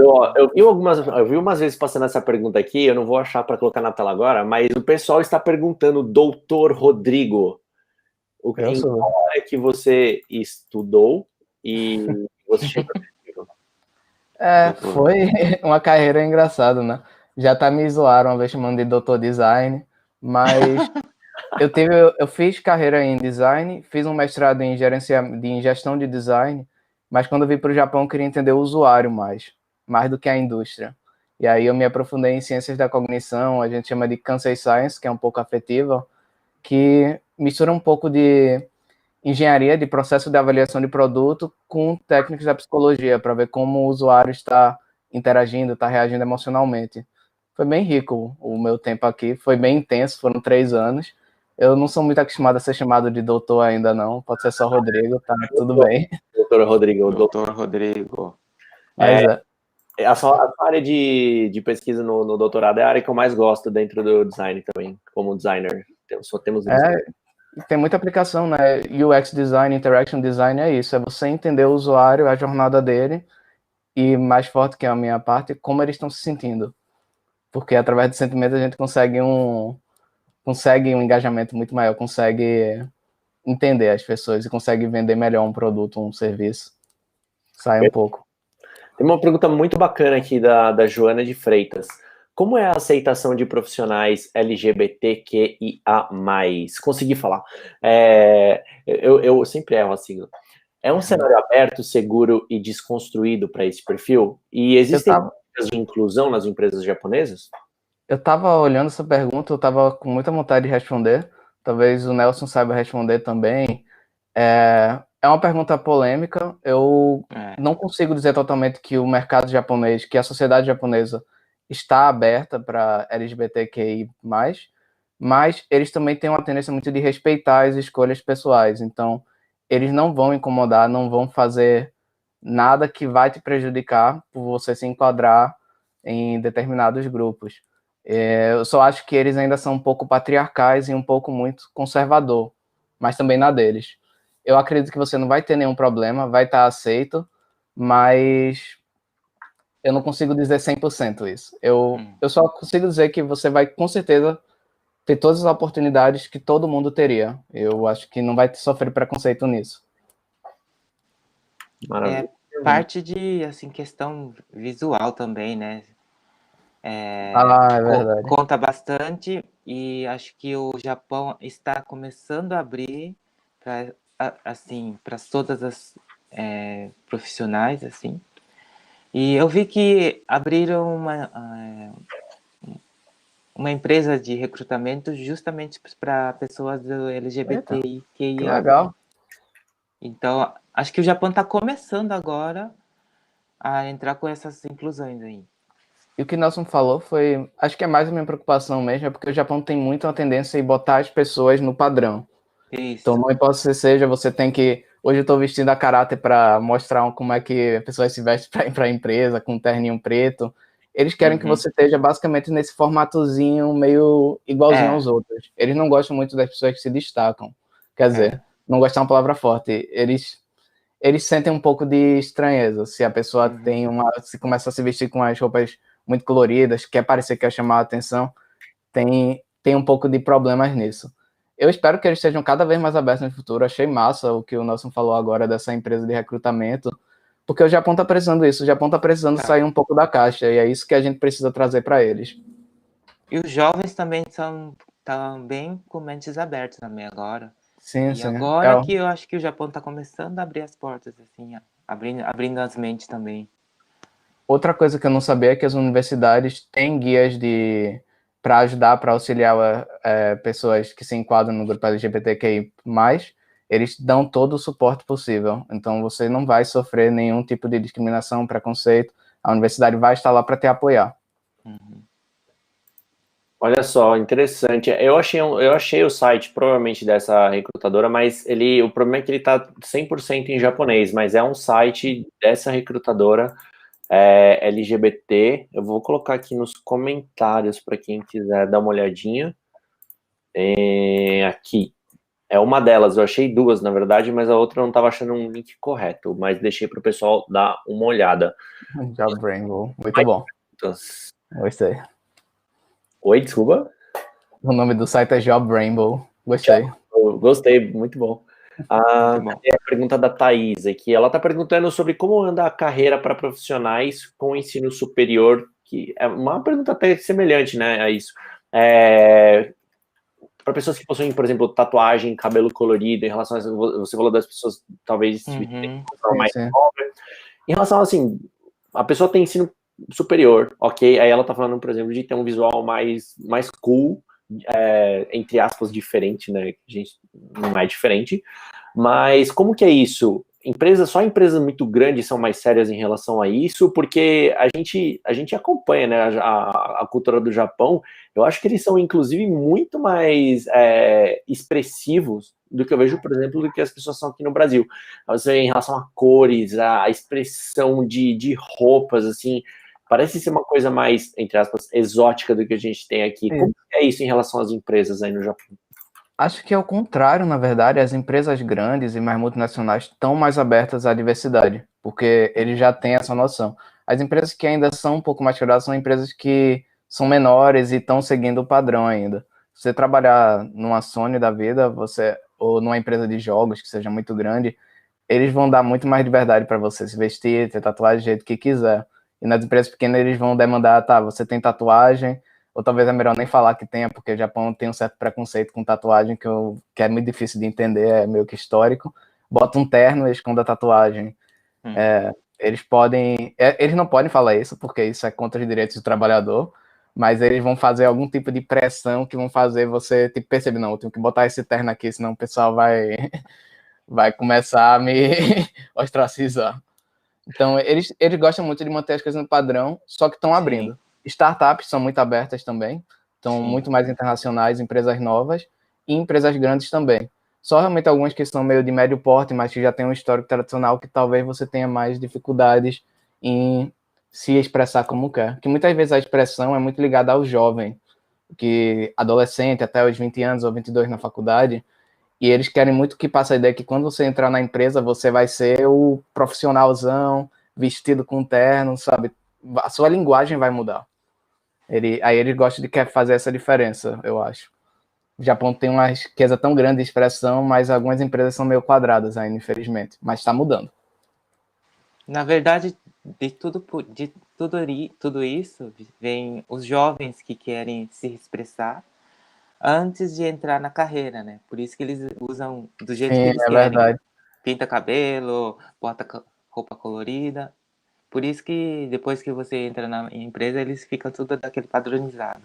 Speaker 1: Eu vi umas vezes passando essa pergunta aqui, eu não vou achar para colocar na tela agora, mas o pessoal está perguntando, doutor Rodrigo, em qual área que você estudou e você chegou?
Speaker 2: Foi uma carreira engraçada, né? Já tá me zoaram uma vez chamando de doutor design, mas eu fiz carreira em design, fiz um mestrado em gestão de design, mas quando eu vim para o Japão eu queria entender o usuário mais do que a indústria. E aí eu me aprofundei em ciências da cognição, a gente chama de Kansei Science, que é um pouco afetiva, que mistura um pouco de engenharia, de processo de avaliação de produto, com técnicas da psicologia, para ver como o usuário está interagindo, está reagindo emocionalmente. Foi bem rico o meu tempo aqui, foi bem intenso, foram 3 anos. Eu não sou muito acostumado a ser chamado de doutor ainda não, pode ser só Rodrigo, tá tudo bem.
Speaker 1: Doutor Rodrigo.
Speaker 3: Doutor Rodrigo.
Speaker 2: Mas
Speaker 1: A sua área de pesquisa no doutorado é a área que eu mais gosto dentro do design também, como designer. Só temos
Speaker 2: tem muita aplicação, né? UX design, interaction design é isso, é você entender o usuário, a jornada dele, e mais forte que a minha parte, como eles estão se sentindo. Porque através do sentimento a gente consegue um engajamento muito maior, consegue entender as pessoas e consegue vender melhor um produto, um serviço. Sai um pouco.
Speaker 1: Tem uma pergunta muito bacana aqui da Joana de Freitas. Como é a aceitação de profissionais LGBTQIA+. Consegui falar. Eu sempre erro a sigla. É um cenário aberto, seguro e desconstruído para esse perfil? E existem políticas de inclusão nas empresas japonesas?
Speaker 2: Eu estava olhando essa pergunta, eu estava com muita vontade de responder. Talvez o Nelson saiba responder também. É uma pergunta polêmica. Eu não consigo dizer totalmente que o mercado japonês, que a sociedade japonesa está aberta para LGBTQI+, mas eles também têm uma tendência muito de respeitar as escolhas pessoais. Então, eles não vão incomodar, não vão fazer nada que vai te prejudicar por você se enquadrar em determinados grupos. Eu só acho que eles ainda são um pouco patriarcais e um pouco muito conservador, mas também na deles. Eu acredito que você não vai ter nenhum problema, vai estar aceito, mas eu não consigo dizer 100% isso. Eu só consigo dizer que você vai, com certeza, ter todas as oportunidades que todo mundo teria. Eu acho que não vai sofrer preconceito nisso.
Speaker 1: Maravilha.
Speaker 3: Parte de, assim, questão visual também, né?
Speaker 2: É verdade.
Speaker 3: Conta bastante, e acho que o Japão está começando a abrir para, assim, para todas as profissionais, assim. E eu vi que abriram uma empresa de recrutamento justamente para pessoas do LGBTQIA+.
Speaker 2: Que legal.
Speaker 3: Então, acho que o Japão está começando agora a entrar com essas inclusões aí.
Speaker 2: E o que o Nelson falou foi, acho que é mais a minha preocupação mesmo, é porque o Japão tem muito uma tendência em botar as pessoas no padrão.
Speaker 3: Isso.
Speaker 2: Então, não importa se seja, você tem que... Hoje eu estou vestindo a caráter para mostrar como é que a pessoa se veste para ir para a empresa, com um terninho preto. Eles querem que você esteja basicamente nesse formatozinho meio igualzinho aos outros. Eles não gostam muito das pessoas que se destacam. Quer dizer, não gostar é uma palavra forte. Eles sentem um pouco de estranheza se a pessoa se começa a se vestir com as roupas muito coloridas, quer parecer que quer chamar a atenção, tem um pouco de problemas nisso. Eu espero que eles estejam cada vez mais abertos no futuro. Achei massa o que o Nelson falou agora dessa empresa de recrutamento, porque o Japão está precisando disso. O Japão está precisando sair um pouco da caixa, e é isso que a gente precisa trazer para eles.
Speaker 3: E os jovens também estão bem com mentes abertas também agora.
Speaker 2: Sim,
Speaker 3: e agora que eu acho que o Japão está começando a abrir as portas, assim, abrindo as mentes também.
Speaker 2: Outra coisa que eu não sabia é que as universidades têm guias para ajudar, para auxiliar pessoas que se enquadram no grupo LGBTQI+, eles dão todo o suporte possível. Então, você não vai sofrer nenhum tipo de discriminação, preconceito. A universidade vai estar lá para te apoiar.
Speaker 1: Olha só, interessante. Eu achei o site, provavelmente, dessa recrutadora, mas o problema é que ele está 100% em japonês, mas é um site dessa recrutadora LGBT. Eu vou colocar aqui nos comentários para quem quiser dar uma olhadinha. Aqui. É uma delas, eu achei duas, na verdade, mas a outra eu não estava achando um link correto, mas deixei para o pessoal dar uma olhada.
Speaker 2: Job Rainbow, muito bom. Gostei.
Speaker 1: Oi, desculpa?
Speaker 2: O nome do site é Job Rainbow. Gostei.
Speaker 1: Gostei, muito bom. A pergunta da Thaís aqui. Ela está perguntando sobre como anda a carreira para profissionais com ensino superior que é uma pergunta até semelhante, né, a isso. Para pessoas que possuem, por exemplo, tatuagem, cabelo colorido, em relação a você falou das pessoas talvez mais nova. Em relação assim, a pessoa tem ensino superior, ok? Aí ela tá falando, por exemplo, de ter um visual mais cool, entre aspas, diferente, né? A gente não é diferente, mas como que é isso? Só empresas muito grandes são mais sérias em relação a isso, porque a gente acompanha, né, a cultura do Japão. Eu acho que eles são, inclusive, muito mais expressivos do que eu vejo, por exemplo, do que as pessoas são aqui no Brasil. Em relação a cores, a expressão de roupas, assim, parece ser uma coisa mais, entre aspas, exótica do que a gente tem aqui. Como é isso em relação às empresas aí no Japão?
Speaker 2: Acho que é o contrário, na verdade, as empresas grandes e mais multinacionais estão mais abertas à diversidade, porque eles já têm essa noção. As empresas que ainda são um pouco mais quebradas são empresas que são menores e estão seguindo o padrão ainda. Você trabalhar numa Sony da vida, ou numa empresa de jogos que seja muito grande, eles vão dar muito mais liberdade para você se vestir, ter tatuagem do jeito que quiser. E nas empresas pequenas eles vão demandar, tá, você tem tatuagem, ou talvez é melhor nem falar que tenha, porque o Japão tem um certo preconceito com tatuagem que é muito difícil de entender, é meio que histórico. Bota um terno e esconda a tatuagem. Eles não podem falar isso, porque isso é contra os direitos do trabalhador, mas eles vão fazer algum tipo de pressão que vão fazer você tipo, perceber, não, eu tenho que botar esse terno aqui, senão o pessoal vai começar a me ostracizar. Então, eles gostam muito de manter as coisas no padrão, só que estão abrindo. Startups são muito abertas também, estão muito mais internacionais, empresas novas, e empresas grandes também. Só realmente algumas que são meio de médio porte, mas que já tem um histórico tradicional que talvez você tenha mais dificuldades em se expressar como quer. Que muitas vezes a expressão é muito ligada ao jovem, que adolescente, até os 20 anos ou 22 na faculdade, e eles querem muito que passe a ideia que quando você entrar na empresa, você vai ser o profissionalzão, vestido com terno, sabe? A sua linguagem vai mudar. Aí eles gostam de querer fazer essa diferença, eu acho. O Japão tem uma riqueza tão grande de expressão, mas algumas empresas são meio quadradas ainda, infelizmente. Mas está mudando.
Speaker 3: Na verdade, tudo isso, vem os jovens que querem se expressar antes de entrar na carreira, né? Por isso que eles usam do jeito que eles querem.
Speaker 2: Verdade.
Speaker 3: Pinta cabelo, bota roupa colorida. Por isso que depois que você entra na empresa, eles ficam tudo daquele padronizado.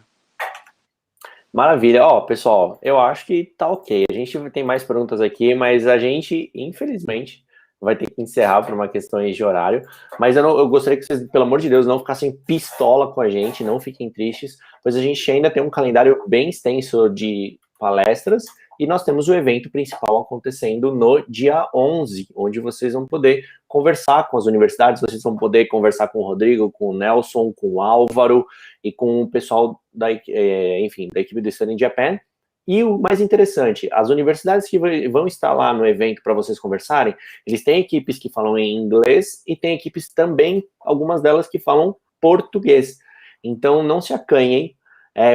Speaker 1: Maravilha. Ó, pessoal, eu acho que tá ok. A gente tem mais perguntas aqui, mas a gente, infelizmente, vai ter que encerrar por uma questão de horário. Mas eu gostaria que vocês, pelo amor de Deus, não ficassem pistola com a gente, não fiquem tristes, pois a gente ainda tem um calendário bem extenso de palestras e nós temos o evento principal acontecendo no dia 11, onde vocês vão poder conversar com as universidades, vocês vão poder conversar com o Rodrigo, com o Nelson, com o Álvaro e com o pessoal da equipe do Study in Japan. E o mais interessante, as universidades que vão estar lá no evento para vocês conversarem, eles têm equipes que falam em inglês e tem equipes também, algumas delas que falam português. Então, não se acanhem,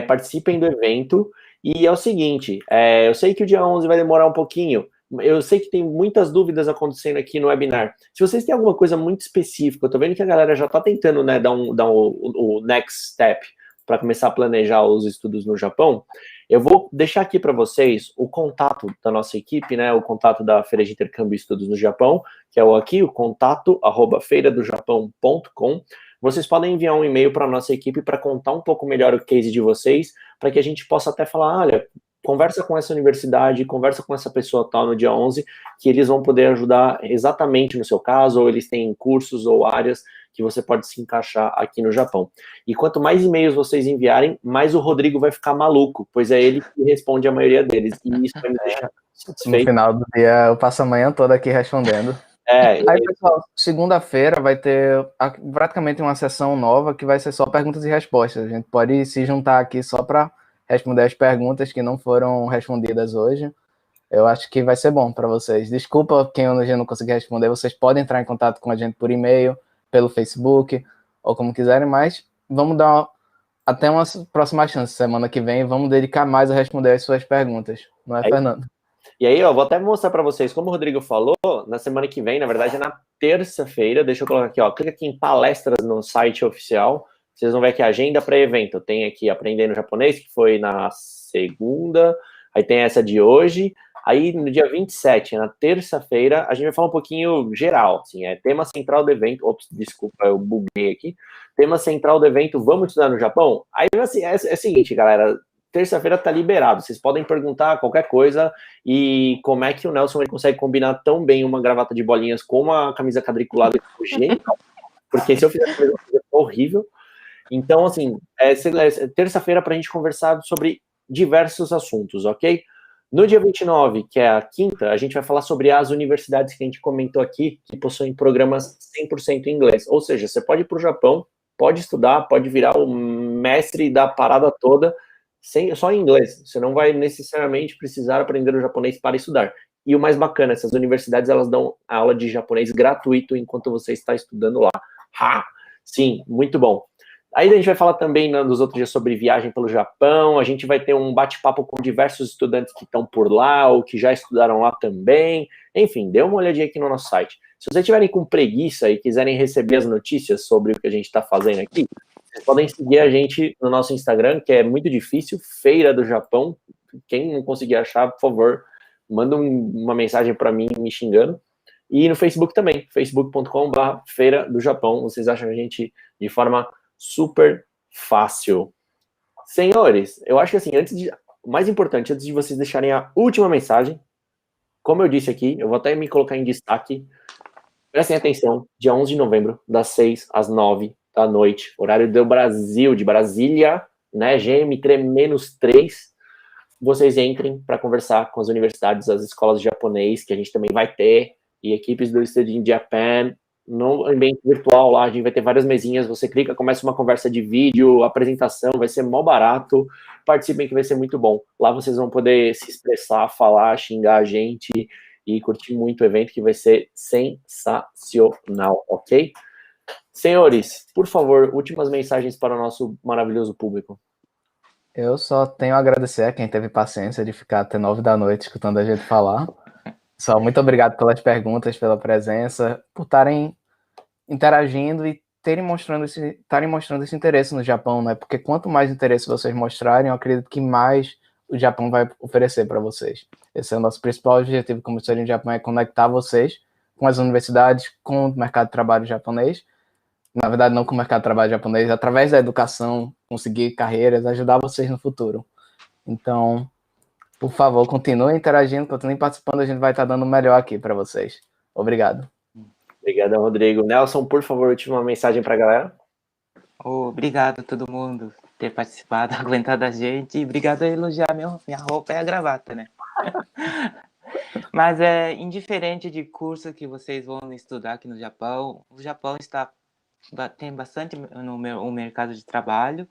Speaker 1: participem do evento. E é o seguinte, eu sei que o dia 11 vai demorar um pouquinho, eu sei que tem muitas dúvidas acontecendo aqui no webinar. Se vocês têm alguma coisa muito específica, eu tô vendo que a galera já tá tentando, né, dar o next step para começar a planejar os estudos no Japão. Eu vou deixar aqui para vocês o contato da nossa equipe, né, o contato da Feira de Intercâmbio e Estudos no Japão, que é o contato@feiradojapão.com. Vocês podem enviar um e-mail para a nossa equipe para contar um pouco melhor o case de vocês, para que a gente possa até falar, olha, conversa com essa universidade, conversa com essa pessoa tal no dia 11, que eles vão poder ajudar exatamente no seu caso, ou eles têm cursos ou áreas que você pode se encaixar aqui no Japão. E quanto mais e-mails vocês enviarem, mais o Rodrigo vai ficar maluco, pois é ele que responde a maioria deles. E isso vai me deixar satisfeito.
Speaker 2: No final do dia, eu passo a manhã toda aqui respondendo. Aí, pessoal, segunda-feira vai ter praticamente uma sessão nova que vai ser só perguntas e respostas. A gente pode se juntar aqui só para responder as perguntas que não foram respondidas hoje. Eu acho que vai ser bom para vocês. Desculpa quem hoje não consegui responder. Vocês podem entrar em contato com a gente por e-mail, pelo Facebook, ou como quiserem, mas vamos dar até uma próxima chance. Semana que vem vamos dedicar mais a responder as suas perguntas. Não é, Fernando?
Speaker 1: E aí, ó, vou até mostrar para vocês, como o Rodrigo falou, na semana que vem, na verdade é na terça-feira, deixa eu colocar aqui, ó, clica aqui em palestras no site oficial, vocês vão ver aqui a agenda para evento. Tem aqui Aprendendo Japonês, que foi na segunda, aí tem essa de hoje. Aí, no dia 27, na terça-feira, a gente vai falar um pouquinho geral, assim, tema central do evento, ops, desculpa, eu buguei aqui, tema central do evento, vamos estudar no Japão? Aí, assim, é o seguinte, galera, terça-feira tá liberado, vocês podem perguntar qualquer coisa, e como é que o Nelson ele consegue combinar tão bem uma gravata de bolinhas com uma camisa quadriculada, genial, porque se eu fizesse a mesma coisa, é horrível. Então, assim, terça-feira pra gente conversar sobre diversos assuntos, ok? No dia 29, que é a quinta, a gente vai falar sobre as universidades que a gente comentou aqui, que possuem programas 100% em inglês. Ou seja, você pode ir para o Japão, pode estudar, pode virar o mestre da parada toda, só em inglês. Você não vai necessariamente precisar aprender o japonês para estudar. E o mais bacana, essas universidades, elas dão aula de japonês gratuito enquanto você está estudando lá. Ha! Sim, muito bom. Aí a gente vai falar também nos outros dias sobre viagem pelo Japão, a gente vai ter um bate-papo com diversos estudantes que estão por lá, ou que já estudaram lá também, enfim, dê uma olhadinha aqui no nosso site. Se vocês estiverem com preguiça e quiserem receber as notícias sobre o que a gente está fazendo aqui, vocês podem seguir a gente no nosso Instagram, que é muito difícil, Feira do Japão, quem não conseguir achar, por favor, manda uma mensagem para mim me xingando, e no Facebook também, facebook.com/Feira do Japão, vocês acham a gente de forma super fácil. Senhores, eu acho que assim, o mais importante, antes de vocês deixarem a última mensagem, como eu disse aqui, eu vou até me colocar em destaque, prestem atenção, dia 11 de novembro, das 6 às 9 da noite, horário do Brasil, de Brasília, né, GMT-3, vocês entrem para conversar com as universidades, as escolas de japonês, que a gente também vai ter, e equipes do Studying Japan, no ambiente virtual lá, a gente vai ter várias mesinhas, você clica, começa uma conversa de vídeo, apresentação, vai ser mó barato, participem que vai ser muito bom. Lá vocês vão poder se expressar, falar, xingar a gente e curtir muito o evento, que vai ser sensacional, ok? Senhores, por favor, últimas mensagens para o nosso maravilhoso público.
Speaker 2: Eu só tenho a agradecer a quem teve paciência de ficar até 9 da noite escutando a gente falar. Só muito obrigado pelas perguntas, pela presença, por estarem interagindo e estarem mostrando esse interesse no Japão, né? Porque quanto mais interesse vocês mostrarem, eu acredito que mais o Japão vai oferecer para vocês. Esse é o nosso principal objetivo como Studying Japan, é conectar vocês com as universidades, com o mercado de trabalho japonês. Na verdade, não com o mercado de trabalho japonês, através da educação, conseguir carreiras, ajudar vocês no futuro. Então, por favor, continuem interagindo, continuem participando, a gente vai estar dando o melhor aqui para vocês. Obrigado.
Speaker 1: Obrigado, Rodrigo. Nelson, por favor, última mensagem para a galera.
Speaker 3: Obrigado a todo mundo por ter participado, aguentado a gente. E obrigado a elogiar minha roupa e a gravata, né? Mas é indiferente de curso que vocês vão estudar aqui no Japão, o Japão tem bastante no mercado de trabalho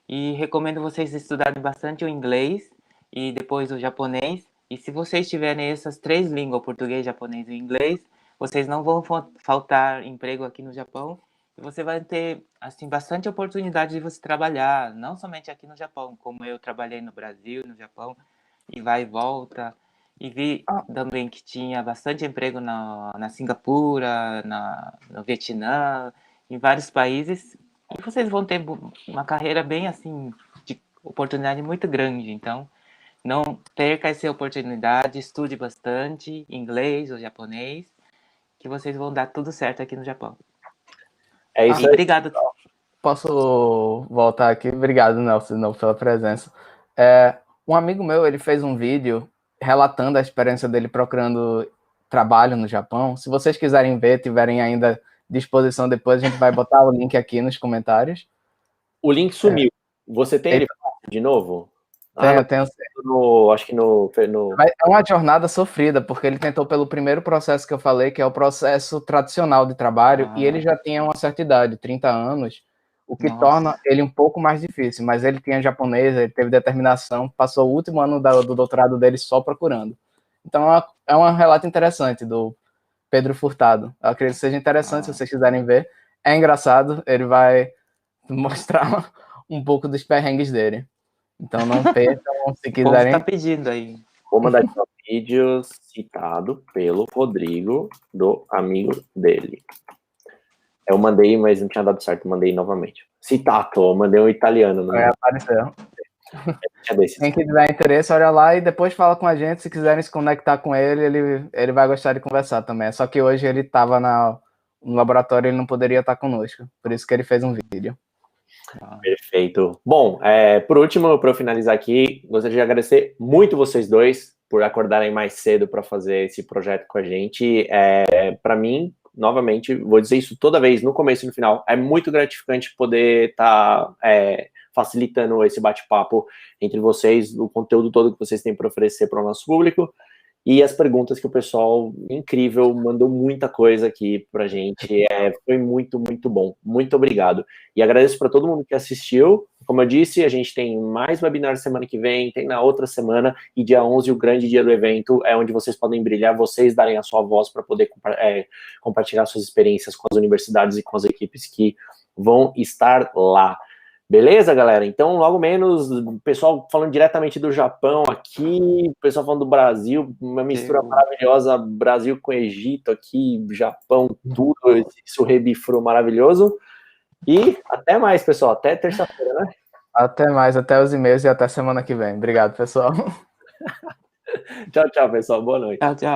Speaker 3: e recomendo vocês estudarem bastante o inglês e depois o japonês. E se vocês tiverem essas três línguas, português, japonês e inglês, vocês não vão faltar emprego aqui no Japão e você vai ter assim bastante oportunidade de você trabalhar, não somente aqui no Japão, como eu trabalhei no Brasil, no Japão, e vai e volta. E vi também que tinha bastante emprego na Singapura, no Vietnã, em vários países. E vocês vão ter uma carreira bem assim, de oportunidade muito grande. Então, não perca essa oportunidade, estude bastante inglês ou japonês, que vocês vão dar tudo certo aqui no Japão.
Speaker 1: É isso aí.
Speaker 3: Obrigado.
Speaker 2: Posso voltar aqui? Obrigado, Nelson, pela presença. Um amigo meu, ele fez um vídeo relatando a experiência dele procurando trabalho no Japão. Se vocês quiserem ver, tiverem ainda disposição depois, a gente vai botar o link aqui nos comentários.
Speaker 1: O link sumiu. Você tem ele de novo?
Speaker 2: Tenho.
Speaker 1: Acho que no...
Speaker 2: É uma jornada sofrida, porque ele tentou pelo primeiro processo que eu falei, que é o processo tradicional de trabalho, e ele já tinha uma certa idade, 30 anos, o que torna ele um pouco mais difícil, mas ele tinha japonês, ele teve determinação, passou o último ano do doutorado dele só procurando. Então é um relato interessante do Pedro Furtado. Eu acredito que seja interessante se vocês quiserem ver. É engraçado, ele vai mostrar um pouco dos perrengues dele. Então não percam, se quiserem.
Speaker 3: O povo tá pedindo aí.
Speaker 1: Vou mandar aqui um vídeo citado pelo Rodrigo, do amigo dele. Eu mandei, mas não tinha dado certo, mandei novamente. Citato, eu mandei um italiano. Não
Speaker 2: apareceu.
Speaker 1: tinha desses.
Speaker 2: Quem tiver interesse, olha lá e depois fala com a gente. Se quiserem se conectar com ele vai gostar de conversar também. Só que hoje ele estava no laboratório, ele não poderia estar conosco. Por isso que ele fez um vídeo.
Speaker 1: Perfeito. Bom, por último, para eu finalizar aqui, gostaria de agradecer muito vocês dois por acordarem mais cedo para fazer esse projeto com a gente. Para mim, novamente, vou dizer isso toda vez, no começo e no final, é muito gratificante poder estar facilitando esse bate-papo entre vocês, o conteúdo todo que vocês têm para oferecer para o nosso público. E as perguntas que o pessoal, incrível, mandou muita coisa aqui pra gente. Foi muito, muito bom. Muito obrigado. E agradeço para todo mundo que assistiu. Como eu disse, a gente tem mais webinars semana que vem, tem na outra semana, e dia 11, o grande dia do evento, é onde vocês podem brilhar, vocês darem a sua voz para poder compartilhar suas experiências com as universidades e com as equipes que vão estar lá. Beleza, galera? Então, logo menos, o pessoal falando diretamente do Japão aqui, o pessoal falando do Brasil, uma mistura maravilhosa, Brasil com Egito aqui, Japão, tudo, isso rebifrou maravilhoso. E até mais, pessoal, até terça-feira, né?
Speaker 2: Até mais, até os e-mails e até semana que vem. Obrigado, pessoal.
Speaker 1: Tchau, tchau, pessoal, boa noite.
Speaker 3: Tchau, tchau.